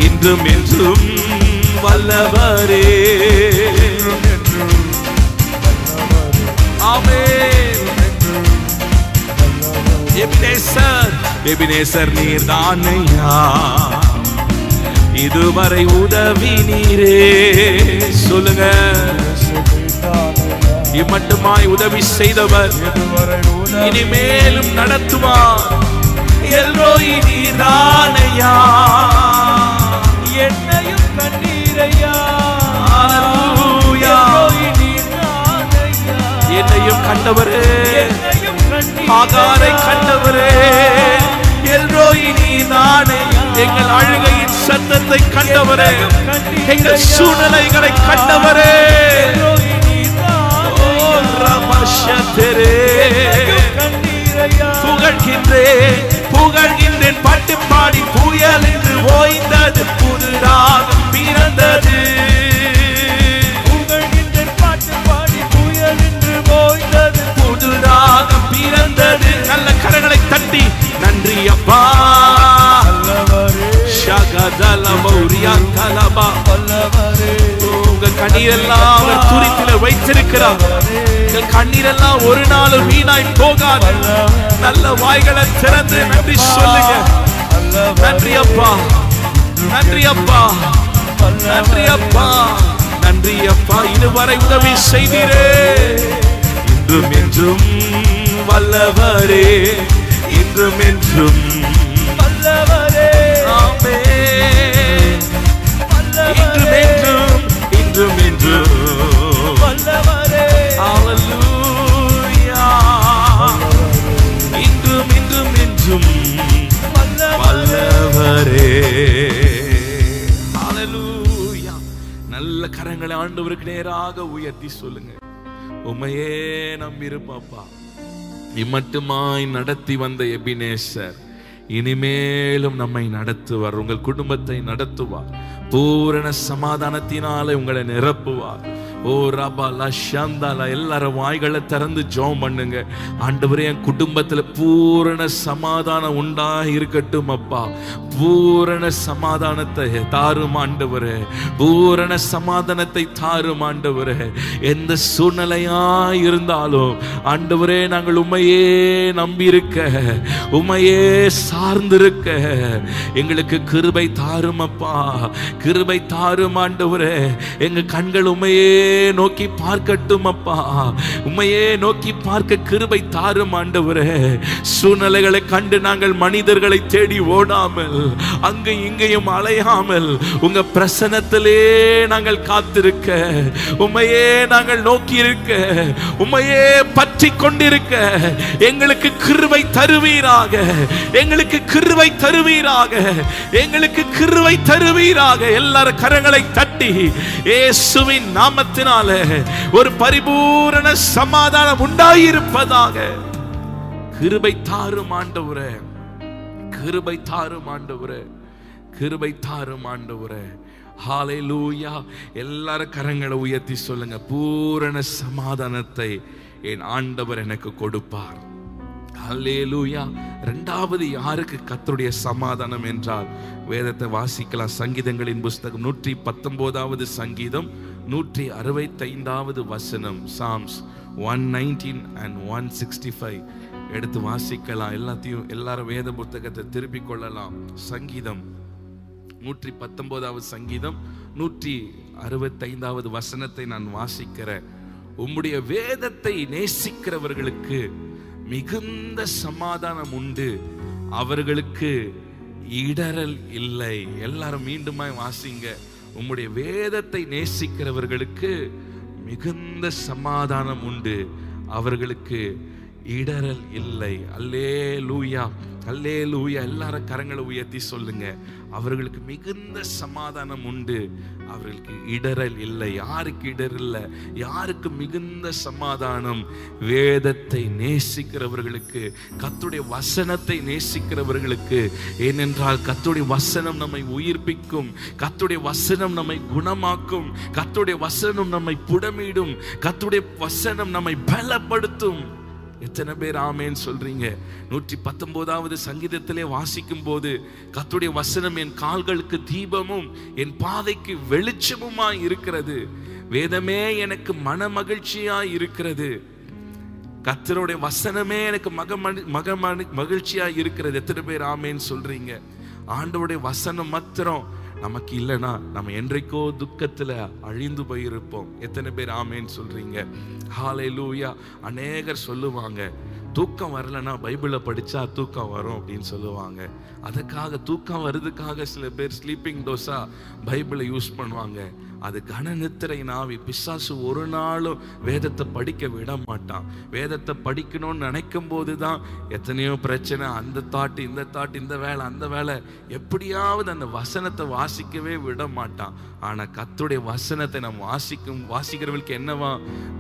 இன்றும் என்றும் வல்லவரே, ஆமென். எபினேசர் எபினேசர் நீர்தானையா, இதுவரை உதவி நீரே. சொல்லுங்க, இம்மட்டுமாய் உதவி செய்தவர் இனிமேலும் நடத்துவார். எல்ரோயி நீர்தானையா, என்னையும் கண்டீரையா, என்னையும் கண்டவரே, ஆகாரை கண்டவரே, எல்ரோயி நீதானே. எங்கள் அழுகையின் சத்தத்தை கண்டவரே, எங்கள் சூழ்நிலைகளை கண்டவரே, புகழ்கின்றேன் புகழ்கின்றேன், பாட்டு பாடி புயல் என்று ஓய்ந்தது, புதிராகம் பிறந்தது. புகழ்கின்றேன் பாட்டு பாடி புயல் என்று ஓய்ந்தது, புதிராகம் பிறந்தது. நல்ல கரங்களை தட்டி நன்றி அப்பா, உங்க கண்ணீரெல்லாம் அவர் துரித்தில வைத்திருக்கிறார். எங்கள் கண்ணீரெல்லாம் ஒரு நாளும் வீணாய் போகாது. நல்ல வாய்களை திறந்து நன்றி சொல்லுங்க. நன்றி அப்பா, நன்றி அப்பா, நன்றி அப்பா, நன்றி அப்பா. இதுவரை உதவி செய்தீரே, இன்றும் என்றும் வல்லவரே, இன்றும் என்றும் வல்லவரே. ஆமென். இன்றும் என்றும், இன்றும் என்றும் வல்லவரே. ஹல்லேலூயா. இன்றும் இன்றும் என்றும் வல்லவரே. ஹல்லேலூயா. நல்ல கரங்களை ஆண்டவருக்கு நேராக உயர்த்தி சொல்லுங்க. உம்மையே நம்பியிருப்பாப்பா. இம்மட்டுமாய் நடத்தி வந்த எபினேசர் இனிமேலும் நம்மை நடத்துவார். உங்கள் குடும்பத்தை நடத்துவார். பூரண சமாதானத்தினாலே உங்களை நிரப்புவார். ஓ ரபா லஷாந்தாலா. எல்லாரும் வாய்களை திறந்து ஜெபம் பண்ணுங்க. ஆண்டவரே, என் குடும்பத்தில் பூரண சமாதானம் உண்டாக இருக்கட்டும் அப்பா. பூரண சமாதானத்தை தாரும் ஆண்டவரே, பூரண சமாதானத்தை தாரும் ஆண்டவரே. எந்த சூழ்நிலையா இருந்தாலும் ஆண்டவரே, நாங்கள் உம்மையே நம்பியிருக்க, உம்மையே சார்ந்திருக்க எங்களுக்கு கிருபை தாரும் அப்பா. கிருபை தாரும் ஆண்டவரே. எங்க கண்கள் உம்மையே நோக்கி பார்க்கட்டும் அப்பா. உம்மையே நோக்கி பார்க்க கிருபை தாரும் ஆண்டவரே. சூழ்நிலைகளை கண்டு நாங்கள் மனிதர்களை தேடி ஓடாமல், அங்கு இங்கேயும் அலையாமல், உங்க பிரசன்னத்திலே நாங்கள் காத்திருக்க, உம்மையே நாங்கள் நோக்கி இருக்க, உம்மையே பற்றி கொண்டிருக்க எங்களுக்கு கிருபை தருவீராக, எங்களுக்கு கிருபை தருவீராக, எங்களுக்கு கிருபை தருவீராக. எல்லாரும் கரங்களை தட்டி இயேசுவின் நாமத்தினாலே ஒரு பரிபூரண சமாதானம் உண்டாயிருப்பதாக. கிருபை தாரும் ஆண்டவரே, கிருபை தாரும் ஆண்டவரே, கிருபை தாரும் ஆண்டவரே. ஹல்லேலூயா. எல்லாரும் கரங்களை உயர்த்தி சொல்லுங்க. பூரண சமாதானத்தை என் ஆண்டவர் எனக்கு கொடுப்பார். ஹல்லேலூயா. இரண்டாவது யாருக்கு கர்த்தருடைய சமாதானம் என்றால், வேதத்தை வாசிக்கலாம். சங்கீதங்களின் புஸ்தகம் 119வது சங்கீதம் 165வது வசனம். Psalms 119 and 165 எடுத்து வாசிக்கலாம். எல்லாரும் வேத புத்தகத்தை திருப்பிக் கொள்ளலாம். சங்கீதம் 119வது சங்கீதம் 165வது வசனத்தை நான் வாசிக்கிறேன். உம்முடைய வேதத்தை நேசிக்கிறவர்களுக்கு மிகுந்த சமாதானம் உண்டு, அவர்களுக்கு இடரல் இல்லை. எல்லாரும் மீண்டுமாய் வாசிங்க. உம்முடைய வேதத்தை நேசிக்கிறவர்களுக்கு மிகுந்த சமாதானம் உண்டு, அவர்களுக்கு இடரல் இல்லை. அல்லேலூயா, அல்லேலூயா. எல்லாரும் கரங்களை உயர்த்தி சொல்லுங்க. அவர்களுக்கு மிகுந்த சமாதானம் உண்டு, அவர்களுக்கு இடரல் இல்லை. யாருக்கு இடரல் இல்லை? யாருக்கு மிகுந்த சமாதானம்? வேதத்தை நேசிக்கிறவர்களுக்கு, கர்த்தருடைய வசனத்தை நேசிக்கிறவர்களுக்கு. ஏனென்றால் கர்த்தருடைய வசனம் நம்மை உயிர்ப்பிக்கும், கர்த்தருடைய வசனம் நம்மை குணமாக்கும், கர்த்தருடைய வசனம் நம்மை புடமிடும், கர்த்தருடைய வசனம் நம்மை பலப்படுத்தும். எத்தனை பேர் ஆமென் சொல்றீங்க? 119வது சங்கீதத்திலே வாசிக்கும் போது, கர்த்தருடைய வசனம் என் கால்களுக்கு தீபமும் என் பாதைக்கு வெளிச்சமுமாய் இருக்கிறது, வேதமே எனக்கு மன மகிழ்ச்சியாய் இருக்கிறது. கர்த்தருடைய வசனமே எனக்கு மகிழ்ச்சியாய் இருக்கிறது. எத்தனை பேர் ஆமென் சொல்றீங்க? ஆண்டவருடைய வசனம் மாத்திரம் நமக்கு இல்லைன்னா நம்ம என்றைக்கோ துக்கத்துல அழிந்து போயிருப்போம். எத்தனை பேர் ஆமென் சொல்றீங்க? ஹல்லேலூயா. அநேகர் சொல்லுவாங்க, தூக்கம் வரலன்னா பைபிளை படிச்சா தூக்கம் வரும் அப்படின்னு சொல்லுவாங்க. அதுக்காக தூக்கம் வருதுக்காக சில பேர் ஸ்லீப்பிங் டோஸா பைபிளை யூஸ் பண்ணுவாங்க. அது கனநித்திரை நாவி. பிசாசு ஒரு நாளும் வேதத்தை படிக்க விட மாட்டான். வேதத்தை படிக்கணும்னு நினைக்கும் போதுதான் எத்தனையோ பிரச்சனை. அந்த தாட்டு, இந்த தாட்டு, இந்த வேலை, அந்த வேலை. எப்படியாவது அந்த வசனத்தை வாசிக்கவே விட மாட்டான். ஆனா கர்த்தருடைய வசனத்தை நம்ம வாசிக்கிறவர்களுக்கு என்னவா?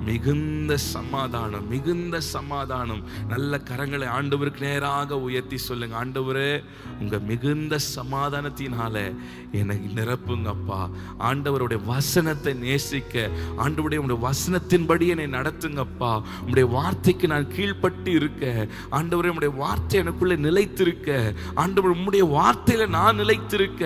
மிகுந்த சமாதானம், மிகுந்த சமாதானம். நல்ல கரங்களை ஆண்டவருக்கு நேராக உயர்த்தி சொல்லுங்க. ஆண்டவரே, உங்க மிகுந்த சமாதானத்தினால என்னை நிரப்புங்கப்பா. ஆண்டவருடைய வசனத்தை நேசிக்க ஆண்டவரே உம்முடைய வசனத்தின்படி என்னை நடத்துங்கப்பா. உம்முடைய வார்த்தைக்கு நான் கீழ்ப்பட்டு இருக்க ஆண்டவரே, உம்முடைய வார்த்தை எனக்குள்ள நிலைத்திருக்க ஆண்டவர், உம்முடைய வார்த்தையில நான் நிலைத்திருக்க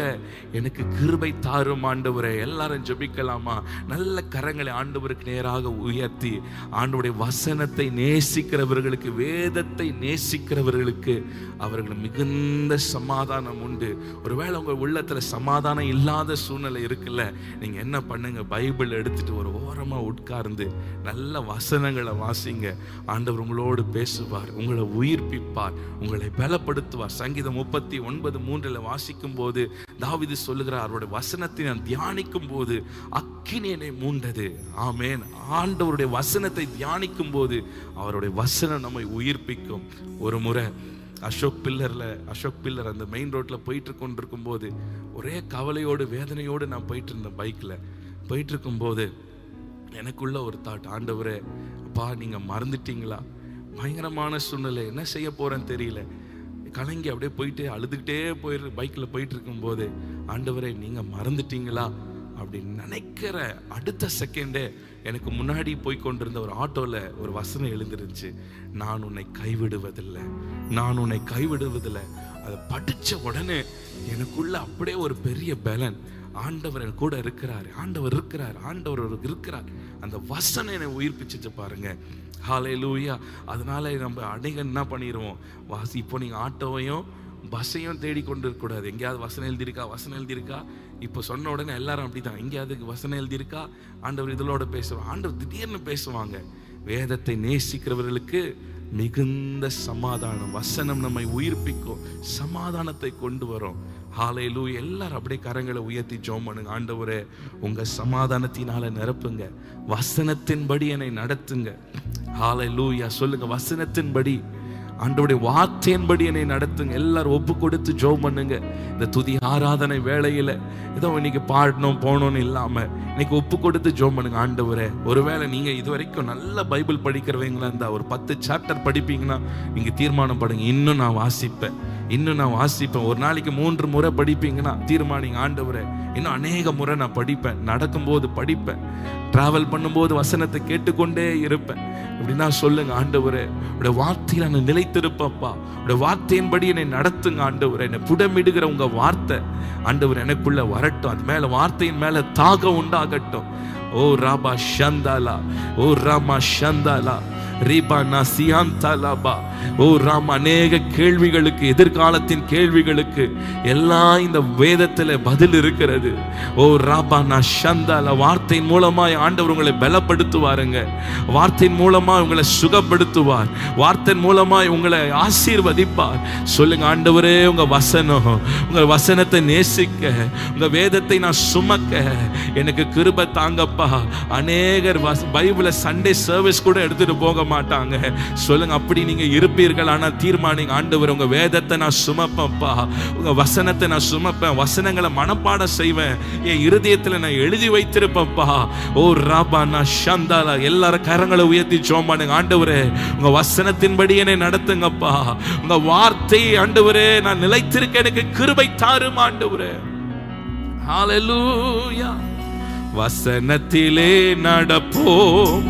எனக்கு கிருபை தாரும் ஆண்டவரே. எல்லாரும் ஜெபிக்கலாமா? நல்ல கரங்களை ஆண்டவருக்கு நேராக உயர்த்தி ஆண்டவருடைய வசனத்தை நேசிக்கிறவர்களுக்கு, வேதத்தை நேசிக்கிறவர்களுக்கு அவர்கள் மிகுந்த சமாதானம் உண்டு. ஒருவேளை உங்க உள்ளத்துல சமாதானம் இல்லாத சூழ்நிலை இருக்குல்ல, நீங்க என்ன பண்ணுங்க, பைபிள் எடுத்துட்டு ஒரு ஓரமா உட்கார்ந்து நல்ல வசனங்களை வாசிங்க. ஆண்டவர் உங்களோடு பேசுவார், உங்களை உயிர்ப்பிப்பார், உங்களை பலப்படுத்துவார். சங்கீதம் 39:3 வாசிக்கும் போது தாவீது சொல்லுகிறார், அவருடைய வசனத்தை நான் தியானிக்கும் போது அக்கினி என்னை மூண்டது. ஆமென். ஆண்டவருடைய வசனத்தை தியானிக்கும் போது அவருடைய வசனம் நம்மை உயிர்ப்பிக்கும். ஒரு முறை அசோக் பில்லர் அந்த மெயின் ரோட்ல போயிட்டு கொண்டிருக்கும் போது ஒரே கவலையோடு வேதனையோடு நான் போயிட்டு இருந்தேன். பைக்ல போயிட்டு இருக்கும் போது எனக்குள்ள ஒரு தாட், ஆண்டவரே அப்பா நீங்க மறந்துட்டீங்களா? பயங்கரமான சூழ்நிலை, என்ன செய்ய போறேன்னு தெரியல. கலங்கி அப்படியே போயிட்டு அழுதுகிட்டே பைக்ல போயிட்டு இருக்கும் போது, ஆண்டவரே நீங்க மறந்துட்டீங்களா அப்படின்னு நினைக்கிற அடுத்த செகண்டே எனக்கு முன்னாடி போய் கொண்டிருந்த ஒரு ஆட்டோல ஒரு வசனம் எழுந்திருந்துச்சு, நான் உன்னை கைவிடுவதில்லை, நான் உன்னை கைவிடுவதில்லை. அதை படிச்ச உடனே எனக்குள்ள அப்படியே ஒரு பெரிய பலன், ஆண்டவர் கூட இருக்கிறார், ஆண்டவர் இருக்கிறார், ஆண்டவர் இருக்கிறார். அந்த வசனம் என்னை உயிர்ப்பிச்சு பாருங்க. ஹல்லேலூயா. அதனால நம்ம அநேகம் என்ன பண்ணிடுவோம், இப்போ நீங்க ஆட்டோவையும் பஸ்ஸையும் தேடிக்கொண்டு இருக்கக்கூடாது. எங்கேயாவது வசனம் எழுதியிருக்கா இப்போ சொன்ன உடனே எல்லாரும் அப்படிதான், எங்கேயாவது வசனம் எழுதியிருக்கா, ஆண்டவர் இதோட பேசுவாங்க. ஆண்டவர் திடீர்னு பேசுவாங்க. வேதத்தை நேசிக்கிறவர்களுக்கு மிகுந்த சமாதானம், வசனம் நம்மை உயிர்ப்பிக்கும், சமாதானத்தை கொண்டு வரும். ஹல்லேலூயா. எல்லாரும் அப்படியே கரங்களை உயர்த்தி ஜெபம் பண்ணுங்க. ஆண்டவரே உங்க சமாதானத்தினால நிரப்புங்க, வசனத்தின்படி என்னை நடத்துங்க. ஹல்லேலூயா. சொல்லுங்க, வசனத்தின்படி, ஆண்டவருடைய வார்த்தையின்படி என்னை நடத்துங்க. எல்லாரும் ஒப்பு கொடுத்து ஜெபம் பண்ணுங்க. இந்த துதி ஆராதனை வேளையில ஏதோ இன்னைக்கு பாடணும் போகணும்னு இல்லாம இன்னைக்கு ஒப்பு கொடுத்து ஜெபம் பண்ணுங்க. ஆண்டவரே, ஒருவேளை நீங்க இது வரைக்கும் நல்ல பைபிள் படிக்கிறவங்களா இருந்தா ஒரு 10 சாப்டர் படிப்பீங்கன்னா நீங்க தீர்மானம் பண்ணுங்க, இன்னும் நான் வாசிப்பேன். ஒரு நாளைக்கு 3 முறை படிப்பீங்கன்னா தீர்மானிங்க, ஆண்டவரே இன்னும் அநேக முறை நான் படிப்பேன், நடக்கும்போது படிப்பேன், டிராவல் பண்ணும்போது வசனத்தை கேட்டுக்கொண்டே இருப்பேன் அப்படின்னா சொல்லுங்க. ஆண்டவரே உடைய வார்த்தையில நான் நிலைத்திருப்பப்பா, உடைய வார்த்தையின்படி என்னை நடத்துங்க. ஆண்டவரே என்னை புடமிடுகிற உங்க வார்த்தை ஆண்டவர் எனக்குள்ள வரட்டும், அது மேல வார்த்தையின் மேல தாகம் உண்டாகட்டும். ஓ ராபா ஷந்தாலா, ஓ ராமா ஷந்தாலா, ரீபா நசியாந்தாலாபா. ஓ ராம், அநேக கேள்விகளுக்கு, எதிர்காலத்தின் கேள்விகளுக்கு எல்லாம் இந்த வேதத்துல பதில் இருக்கிறது. ஓ ராபா நஷந்தாலா. வார்த்தையின் மூலமாய் ஆண்டவர் உங்களை பலப்படுத்துவாருங்க, வார்த்தையின் மூலமா உங்களை சுகப்படுத்துவார், வார்த்தையின் மூலமாய் உங்களை ஆசீர்வதிப்பார். சொல்லுங்க, ஆண்டவரே உங்க வசனம், உங்க வசனத்தை நேசிக்க, உங்க வேதத்தை நான் சுமக்க எனக்கு கிருபை தாங்கப்பா. அநேகர் பைபிளை சண்டே சர்வீஸ் கூட எடுத்துட்டு போக மாட்டாங்க. சொல்லுங்க, அப்படி நீங்க இருப்பீர்கள். ஆனா தீர்மானிங்க, ஆண்டவர் உங்க வேதத்தை நான் சுமப்பேன்ப்பா, உங்க வசனத்தை நான் சுமப்பேன், வசனங்களை மனப்பாடம் செய்வேன், என் இருதயத்துல நான் எழுதி வைத்திருப்பேன்ப்பா. ஓ ராபா நான் ஷந்தாலா. எல்லாரும் கரங்களை உயர்த்தி ஜெபம் பண்ணுங்க. ஆண்டவரே உங்க வசனத்தின்படி என்னை நடத்துங்கப்பா, உங்க வார்த்தை ஆண்டவரே நான் நிலைத்திருக்க எனக்கு கிருபை தாரும் ஆண்டவரே. ஹல்லேலூயா. வசனத்திலே நடப்போம்,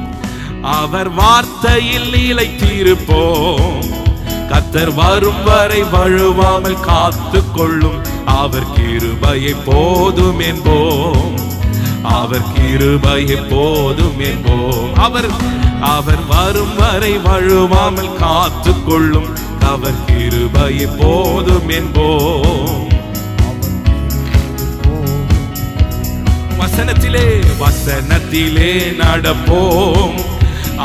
அவர் வார்த்தையில் நிலைத்திருப்போம், கர்த்தர் வரும் வரை வழுவாமல் காத்து கொள்ளும், அவர் கிருபையை போதும் என்போம், அவர் கிருபையை போதும் என்போம். அவர் வரும் வரை வழுவாமல் காத்து கொள்ளும், அவர் கிருபையை போதும் என்போம். வசனத்திலே நடப்போம்,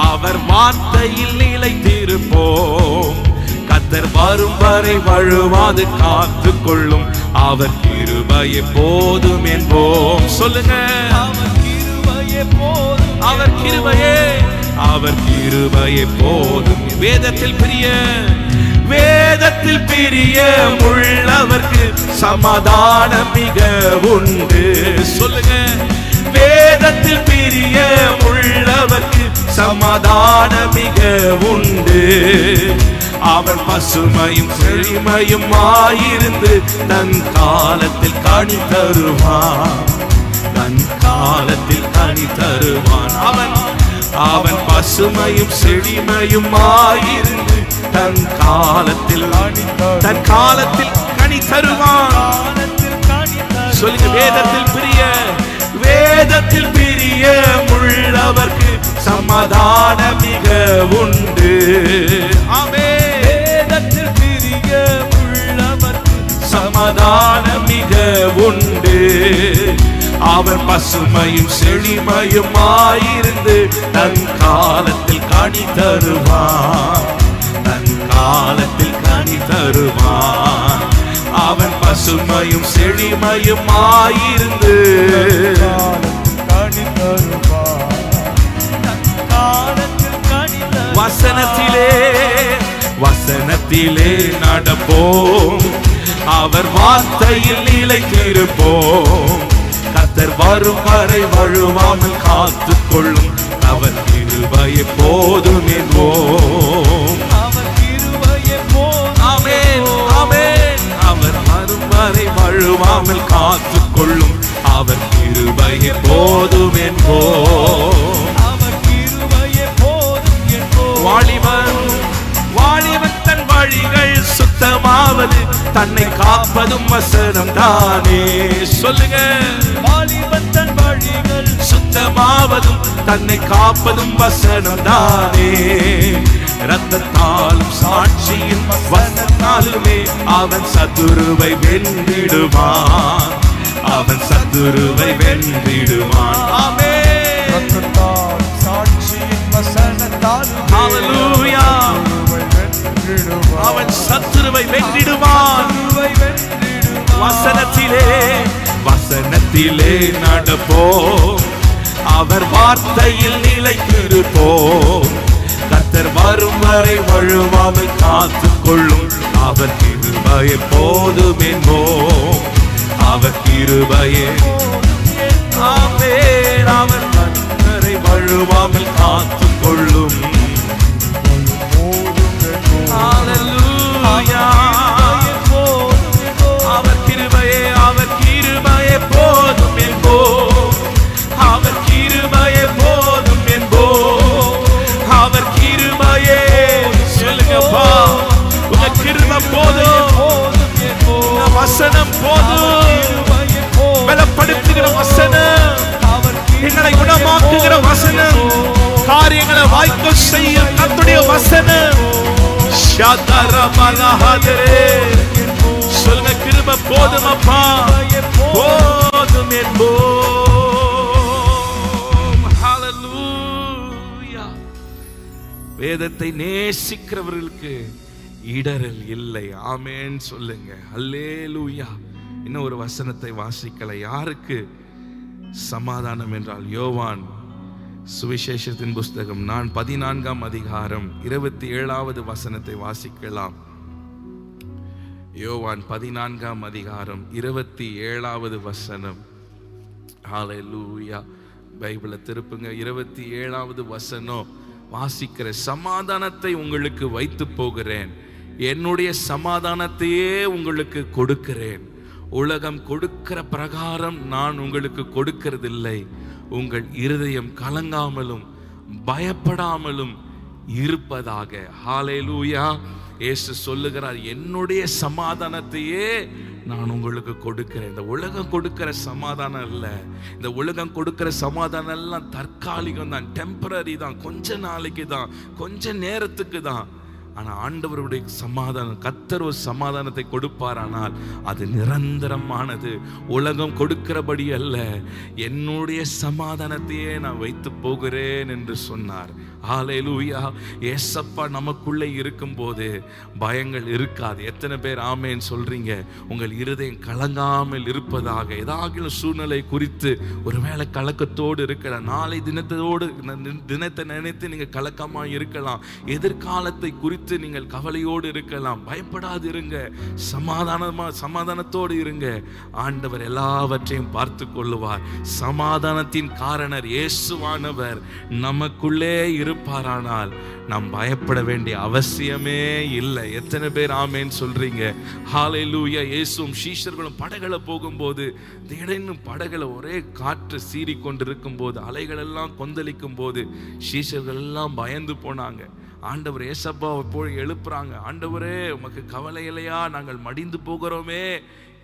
அவர் வார்த்தையில் நிலைத்திருப்போம், கர்த்தர் வரும் வரை வழுவாது காத்து கொள்ளும், அவர் கிருபையை போதும் என்போம். சொல்லுங்க, அவர் கிருபையை போதும், அவர் கிருபையை போதும். வேதத்தில் பிரிய உள்ளவர்க்கு சமாதானம் மிக உண்டு. சொல்லுங்க, வேதத்தில் பிரிய உள்ளவர்க்கு சமாதானம் மிக உண்டு. அவர் பசுமையும் செழிமையும் ஆயிருந்து தன் காலத்தில் கனி தருவார். தன் காலத்தில் கனி தருவான். அவன் அவன் பசுமையும் செழிமையும் ஆயிருந்து தன் காலத்தில் கனி தருவான். சொல்லுங்க, வேதத்தில் பிரிய உள்ளவர்க்கு சமாதானம் மிக உண்டு. ஆமென். வேதத்தில் பிரிய உள்ளவர்க்கு சமாதானம் மிக உண்டு. அவர் பசுமையும் செழிமையும் ஆயிருந்து தன் காலத்தில் கனி தருவான். தன் காலத்தில் கனி தருவான். அவன் பசுமையும் செழிமையும் ஆயிருந்து வசனத்திலே நடப்போம். அவர் வார்த்தையில் நிலைத்திருப்போம். கர்த்தர் வரும் வரை வழுவாமல் காத்துக் கொள்ளும். அவர் கிருபை போதும் என்போம். ஆமென், ஆமென். அவர் வரும் வரை வழுவாமல் காத்துக் கொள்ளும். அவர் கிருபை போதும் என்போம். வாலிபன் தன் வழிகள் சுத்தமாவது தன்னை காப்பதும் வசனம் தானே. சொல்லுங்க, வாலிபன் தன் வழிகள் சுத்தமாவதும் தன்னை காப்பதும் வசனம் தானே. இரத்தத்தாலும் சாட்சியின் வசனத்தாலுமே அவன் சத்துருவை வென்றிடுவான். அவன் சத்துருவை வென்றிடுவான். ஆமென். இரத்தத்தால் சாட்சியின் வசனத்தாலுமே ஹல்லேலூயா அவன் சத்துருவை வென்றிடுவான். வசனத்திலே நடப்போம். அவர் வார்த்தையில் நிலைத்திருப்போம். கர்த்தர் வரும் வரை வழுவாமல் காத்துக் கொள்ளும். அவர் கிருபை போதும் என்போம். அவர் கிருபையே. ஆமென். அவர் வரை வழுவாமல் காத்துக் கொள்ளும். ஹல்லேலூயா. அவர் கிருபையே போதும் என்போம். அவர் கிருபையே போதும் என்போம். அவர் கிருபையே. சொல்லுங்கப்பா, உங்க கிருபை போதும். வசனம் போதும். பலப்படுத்துகிற வசனம், எங்களை குணமாக்குகிற வசனம், காரியங்களை வாய்க்க செய்யும் கர்த்தருடைய வசனம். சொல்லுங்க, கிருபை போதும் அப்பா, போதும் என்போம். ஹல்லேலூயா. வேதத்தை நேசிக்கிறவர்களுக்கு இடரல் இல்லை. ஆமென். சொல்லுங்க, ஹல்லேலூயா. இன்னும் ஒரு வசனத்தை வாசிக்கல. யாருக்கு சமாதானம் என்றால், யோவான் சுவிசேஷத்தின் புஸ்தகம் 14ஆம் அதிகாரம் 27வது வசனத்தை வாசிக்கலாம். யோவான் 14ஆம் அதிகாரம் 27வது வசனம். ஹல்லேலூயா. பைபிளை திருப்புங்க. 27வது வசனம் வாசிக்கிற, சமாதானத்தை உங்களுக்கு வைத்து போகிறேன், என்னுடைய சமாதானத்தையே உங்களுக்கு கொடுக்கிறேன். உலகம் கொடுக்கிற பிரகாரம் நான் உங்களுக்கு கொடுக்கிறதில்லை. உங்கள் இருதயம் கலங்காமலும் பயப்படாமலும் இருப்பதாக. ஹல்லேலூயா. இயேசு சொல்லுகிறார், என்னுடைய சமாதானத்தையே நான் உங்களுக்கு கொடுக்கிறேன். இந்த உலகம் கொடுக்கிற சமாதானம் இல்ல. இந்த உலகம் கொடுக்கிற சமாதானம் எல்லாம் தற்காலிகம் தான், டெம்பரரி தான், கொஞ்ச நாளைக்கு தான், கொஞ்ச நேரத்துக்கு தான். ஆனா ஆண்டவருடைய சமாதானம், கர்த்தர் ஒரு சமாதானத்தை கொடுப்பாரானால் அது நிரந்தரமானது. உலகம் கொடுக்கிறபடி அல்ல, என்னுடைய சமாதானத்தையே நான் வைத்து போகிறேன் என்று சொன்னார். ஹல்லேலூயா. ஏசப்பா நமக்குள்ளே இருக்கும்போது பயங்கள் இருக்காது. எத்தனை பேர் ஆமேன் சொல்றீங்க? உங்கள் இருதயம் கலங்காமல் இருப்பதாக. ஏதாவது சூழ்நிலை குறித்து ஒருவேளை கலக்கத்தோடு இருக்கலாம். நாளை தினத்தை நினைத்து நீங்க கலக்கமா இருக்கலாம். எதிர்காலத்தை குறித்து குறித்து நீங்கள் கவலையோடு இருக்கலாம். பயப்படாது இருங்க, சமாதானத்தோடு இருங்க. ஆண்டவர் எல்லாவற்றையும் பார்த்து கொள்ளுவார். சமாதானத்தின் காரணர் இயேசுவானவர் நமக்குள்ளே இருப்பாரானால் நாம் பயப்பட வேண்டிய அவசியமே இல்லை. எத்தனை பேர் ஆமேன் சொல்றீங்க? ஹல்லேலூயா. இயேசுவும் சீஷர்களும் படகுல போகும்போது திடீர்னு படகுல ஒரே காற்று சீறி கொண்டிருக்கும் போது, அலைகள் எல்லாம் கொந்தளிக்கும் போது சீஷர்கள் எல்லாம் பயந்து போனாங்க. ஆண்டவர் ஏசப்பாவை போய் எழுப்புறாங்க. ஆண்டவரே, உமக்கு கவலை இல்லையா? நாங்கள் மடிந்து போகிறோமே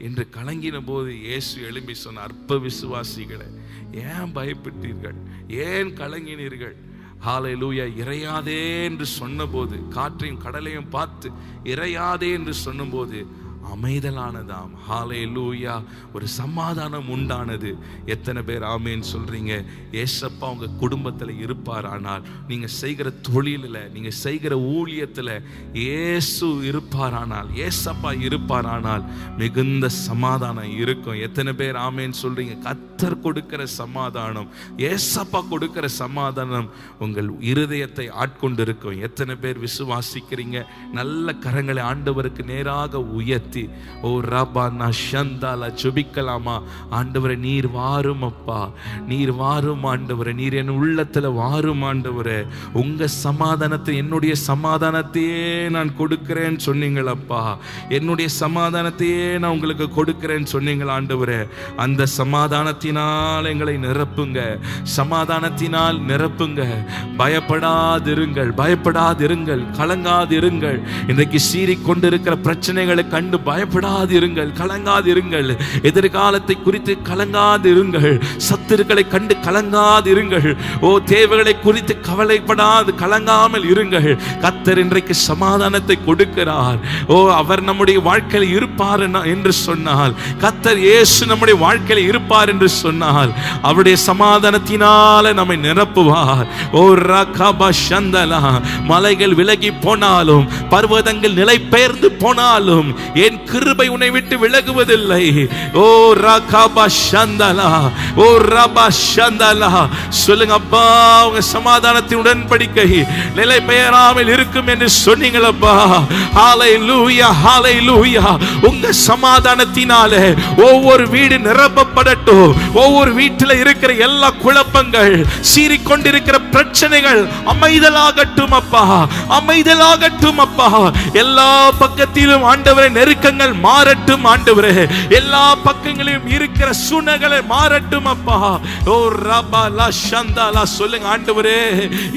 என்று கலங்கின போது இயேசு எழும்பி சொன்ன, அற்ப விசுவாசிகளே, ஏன் பயப்பட்டீர்கள்? ஏன் கலங்கினீர்கள்? ஹல்லேலூயா. இறையாதே என்று சொன்னபோது, காற்றையும் கடலையும் பார்த்து இறையாதே என்று சொன்னபோது அமைதலானதாம். ஹல்லேலூயா. ஒரு சமாதானம் உண்டானது. எத்தனை பேர் ஆமேன் சொல்றீங்க? ஏசப்பா உங்க குடும்பத்தில் இருப்பாரானால், நீங்க செய்கிற தொழிலில், நீங்க செய்கிற ஊழியத்தில் இயேசு இருப்பாரானால், ஏசப்பா இருப்பாரானால் மிகுந்த சமாதானம் இருக்கும். எத்தனை பேர் ஆமேன் சொல்றீங்க? கர்த்தர் கொடுக்கிற சமாதானம், ஏசப்பா கொடுக்கிற சமாதானம் உங்கள் இருதயத்தை ஆட்கொண்டு இருக்கும். எத்தனை பேர் விசுவாசிக்கிறீங்க? நல்ல கரங்களை ஆண்டவருக்கு நேராக உயர்த்தி ஓ ரபா நஷந்தால ஜெபிக்கலாமா? ஆண்டவரே, நீர் வாரும் அப்பா, நீர் வாரும் ஆண்டவரே, நீர் என் உள்ளத்துல வாரும் ஆண்டவரே. உங்க சமாதானத்தை, என்னுடைய சமாதானத்தையே நான் கொடுக்கிறேன்னு சொன்னீங்களப்பா. என்னுடைய சமாதானத்தையே நான் உங்களுக்கு கொடுக்கிறேன்னு சொன்னீங்கள் ஆண்டவரே. அந்த சமாதானத்தினால் எங்களை நிரப்புங்க, சமாதானத்தினால் நிரப்புங்க. பயப்படாதிருங்கள், பயப்படாதிருங்கள், கலங்காதிருங்கள். இன்றைக்கு சீறிக்கொண்டிருக்கிற பிரச்சனைகளை கண்டு பயப்படாதிருங்கள், கலங்காதிருங்கள். எதிர்காலத்தை குறித்து கலங்காதிருங்கள், சத்துருக்களை கண்டு கலங்காதிருங்கள். ஓ, தேவைகளை குறித்து கவலைப்படாது கலங்காமல் இருங்கள். கர்த்தர் இன்றைக்கு சமாதானத்தை கொடுக்கிறார். ஓ, அவர் நம்முடைய வாழ்க்கையில் இருப்பார் என்று சொன்னால், கர்த்தர் இயேசு நம்முடைய வாழ்க்கையில் இருப்பார் என்று சொன்னால், அவருடைய சமாதானத்தினால நம்மை நிரப்புவார். ஓ ரகபா சந்தலா. மலைகள் விலகி போனாலும், பர்வதங்கள் நிலை பெயர்ந்து போனாலும், என் கிருபை உன்னை விட்டு விலகுவதில்லை. ஓ ரகபா சந்தலா, ஓ ரபா சந்தலா. சொல்லுங்க அப்பா, உங்க சமாதானத்தின் உடன்படிக்கை நிலை பெயராமல் இருக்கும் என்று சொன்னீங்களப்பா. ஹல்லேலூயா, ஹல்லேலூயா. உங்க சமாதானத்தினாலே ஒவ்வொரு வீடு நிரப்பப்படட்டும். ஒவ்வொரு வீட்டில் இருக்கிற எல்லா குழப்பங்கள், சீறிக்கொண்டிருக்கிற பிரச்சனைகள் அமைதலாகட்டும் அப்பா, அமைதலாகட்டும் அப்பா. எல்லா பக்கத்திலும் ஆண்டவரே நெருக்கங்கள் மாறட்டும் ஆண்டவரே. எல்லா பக்கங்களிலும் இருக்கிற சூழ்நிலைகளை மாறட்டும் அப்பா. ஓ ரபா லா சந்தலா. சொல்லுங்க ஆண்டவரே,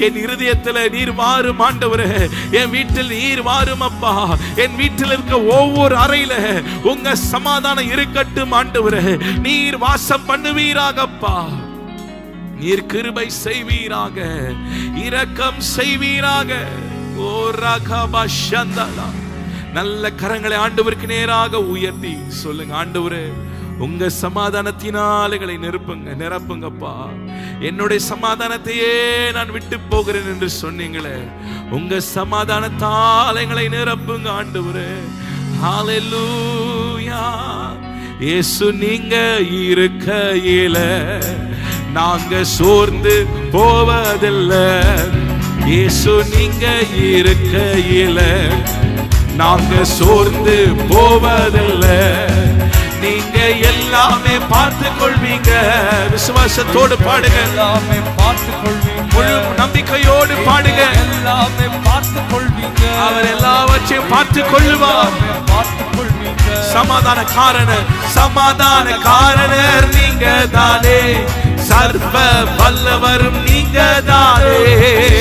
என் இருதயத்தில் நீர் வாரும் ஆண்டவரே. என் வீட்டில் நீர் வாரும் அப்பா. என் வீட்டில் இருக்க ஒவ்வொரு அறையில உங்க சமாதானம் இருக்கட்டும் ஆண்டவரே. நீர் வாசம் பண்ணுவீராகப்பா. நீர் கிருபை செய்வீராக, இரக்கம் செய்வீராக. ஓ ரகபா சந்தலா. நல்ல கரங்களை ஆண்டவருக்கு நேராக உயர்த்தி சொல்லுங்க, ஆண்டவரே, உங்க சமாதானத்தினால் எங்களை நிரப்புங்கப்பா. என்னுடைய சமாதானத்தையே நான் விட்டு போகிறேன் என்று சொன்னீங்களே, உங்க சமாதானத்தால் எங்களை நிரப்புங்க ஆண்டவரே. ஹல்லேலூயா. இயேசு நீங்க இருக்கையில நாங்க சோர்ந்து போவதில்லை. இயேசு நீங்க இருக்கையில நாங்க சோர்ந்து போவதில்லை. நீங்க எல்லாமே பார்த்து கொள்வீங்க. விசுவாசத்தோடு பாடுங்க. எல்லாமே பார்த்து கொள்வீங்க. முழு நம்பிக்கையோடு பாடுங்க. எல்லாமே பார்த்து கொள்வீங்க. அவர் எல்லாவற்றையும் பார்த்து கொள்வார். பார்த்து கொள்வீங்க. சமாதான காரணர், சமாதான காரணர் நீங்க தானே. சர்வ வல்லவரும் நீங்க தானே.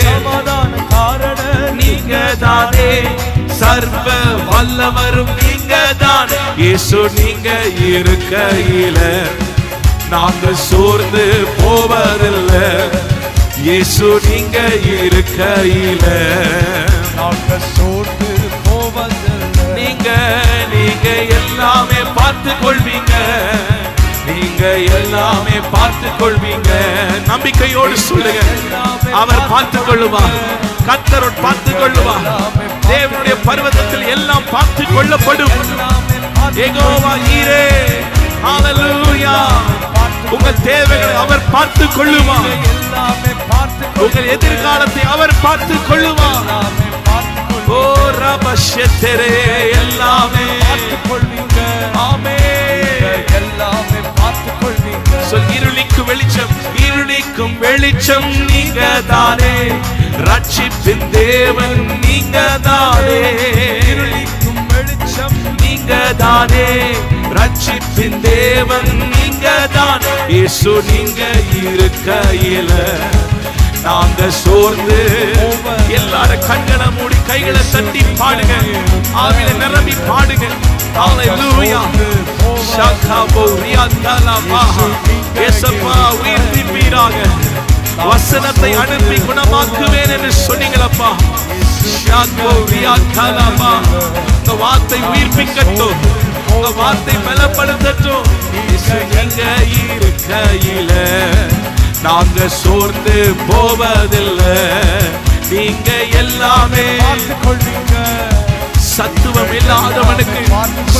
சமாதான காரணர் நீங்க தானே. சர்வ வல்லவரும் நீங்க தான். இயேசு நீங்க இருக்கையில நாங்க சோர்ந்து போவதில்லை. இயேசு நீங்க இருக்கையில நாங்க சோர்ந்து போவதில்லை. நீங்க எல்லாமே பார்த்து கொள்வீங்க. நீங்க எல்லாமே பார்த்து கொள்வீங்க. நம்பிக்கையோடு சொல்லுங்க, அவர் பார்த்து கொள்ளுவார். கர்த்தர் பார்த்து கொள்ளுவார். தேவனுடைய பர்வதத்தில் எல்லாம் பார்த்து கொள்ளப்படும். யெகோவா ஈரே. ஹல்லேலூயா. உங்கள் தேவைகளை அவர் பார்த்து கொள்ளுவார். உங்கள் எதிர்காலத்தை அவர் பார்த்து கொள்ளுவார். ஓ கர்த்தரே எல்லாமே பார்த்துக் கொள்வீங்க. ஆமென். எல்லாமே பார்த்துக் கொள்வீங்க. சொல் இருளிக்கும் வெளிச்சம், இருளிக்கும் வெளிச்சம் நீங்க தானே, ரட்சிப்பின் தேவன் நீங்க தானே, இருளிக்கும் வெளிச்சம் நீங்க தானே, ரட்சிப்பின் தேவன் நீங்க தானே. இயேசு நீங்க இருக்கையில நாங்க சோர்ந்து, எல்லாரும் கண்களை மூடி கைகளை தட்டி பாடுங்க, ஆவியில நிரம்பி பாடுங்க. ஹalleluya. ஷாகாபோ ரியாதலமா. இயேசுவா உயிர்ப்பிப்பீராக, வசனத்தை அனுப்பி குணமாக்குவேன் என்று சொன்னீங்களப்பா. ஷாகோ ரியாதலமா. இந்த வார்த்தை உயிர்ப்பிக்கட்டும், இந்த வார்த்தை பலப்படுத்தட்டும். நீங்க இருக்கையில நாங்க சோர்ந்து போவதில்லை, நீங்க எல்லாமே பார்த்துக் கொள்வீங்க. சத்துவம் இல்லாதவனுக்கு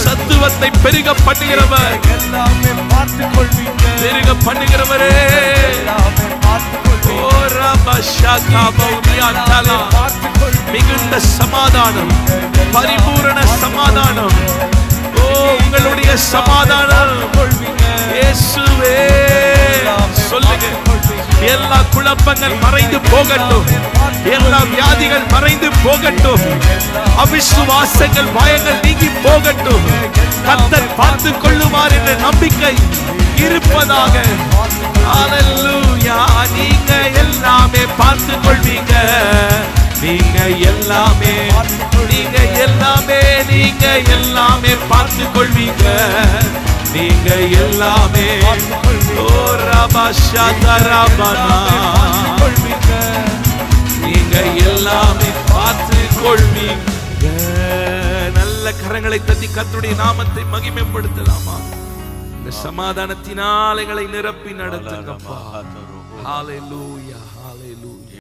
சத்துவத்தை பெருக பண்ணுகிறவர், எல்லாமே பார்த்துக் கொள்வீங்க. பெருக பண்ணுகிறவரே. எல்லாமே பார்த்துக் கொள்வீங்க. ஓ ரபா ஷாகாபோ ரியாதலா. பார்த்துக் கொள்வீங்க. மிகுந்த சமாதானம், பரிபூரண சமாதானம், ஓ உங்களுடைய சமாதானம் இயேசுவே. சொல்லுங்க, எல்லா குழப்பங்கள் மறைந்து போகட்டும், எல்லா வியாதிகள் மறைந்து போகட்டும், அவிசுவாசங்கள் பயங்கள் நீங்கி போகட்டும். கர்த்தர் பார்த்துக் கொள்ளுவார் என்ற நம்பிக்கை இருப்பதாக. ஹalleluya. நீங்க எல்லாமே பார்த்துக் கொள்வீங்க, நீங்க எல்லாமே, நீங்க எல்லாமே, நீங்க எல்லாமே பார்த்துக் கொள்வீங்க, நீங்க எல்லாமே. ஓ ரபா ஷதரபனா. நீங்க எல்லாமே பார்த்துக் கொள்வீங்க. நல்ல கரங்களை தட்டி கர்த்தருடைய நாமத்தை மகிமைப்படுத்தலாமா? இந்த சமாதானத்தினால் எங்களை நிரப்பி நடத்துங்கப்பா. ஹalleluya, ஹalleluya.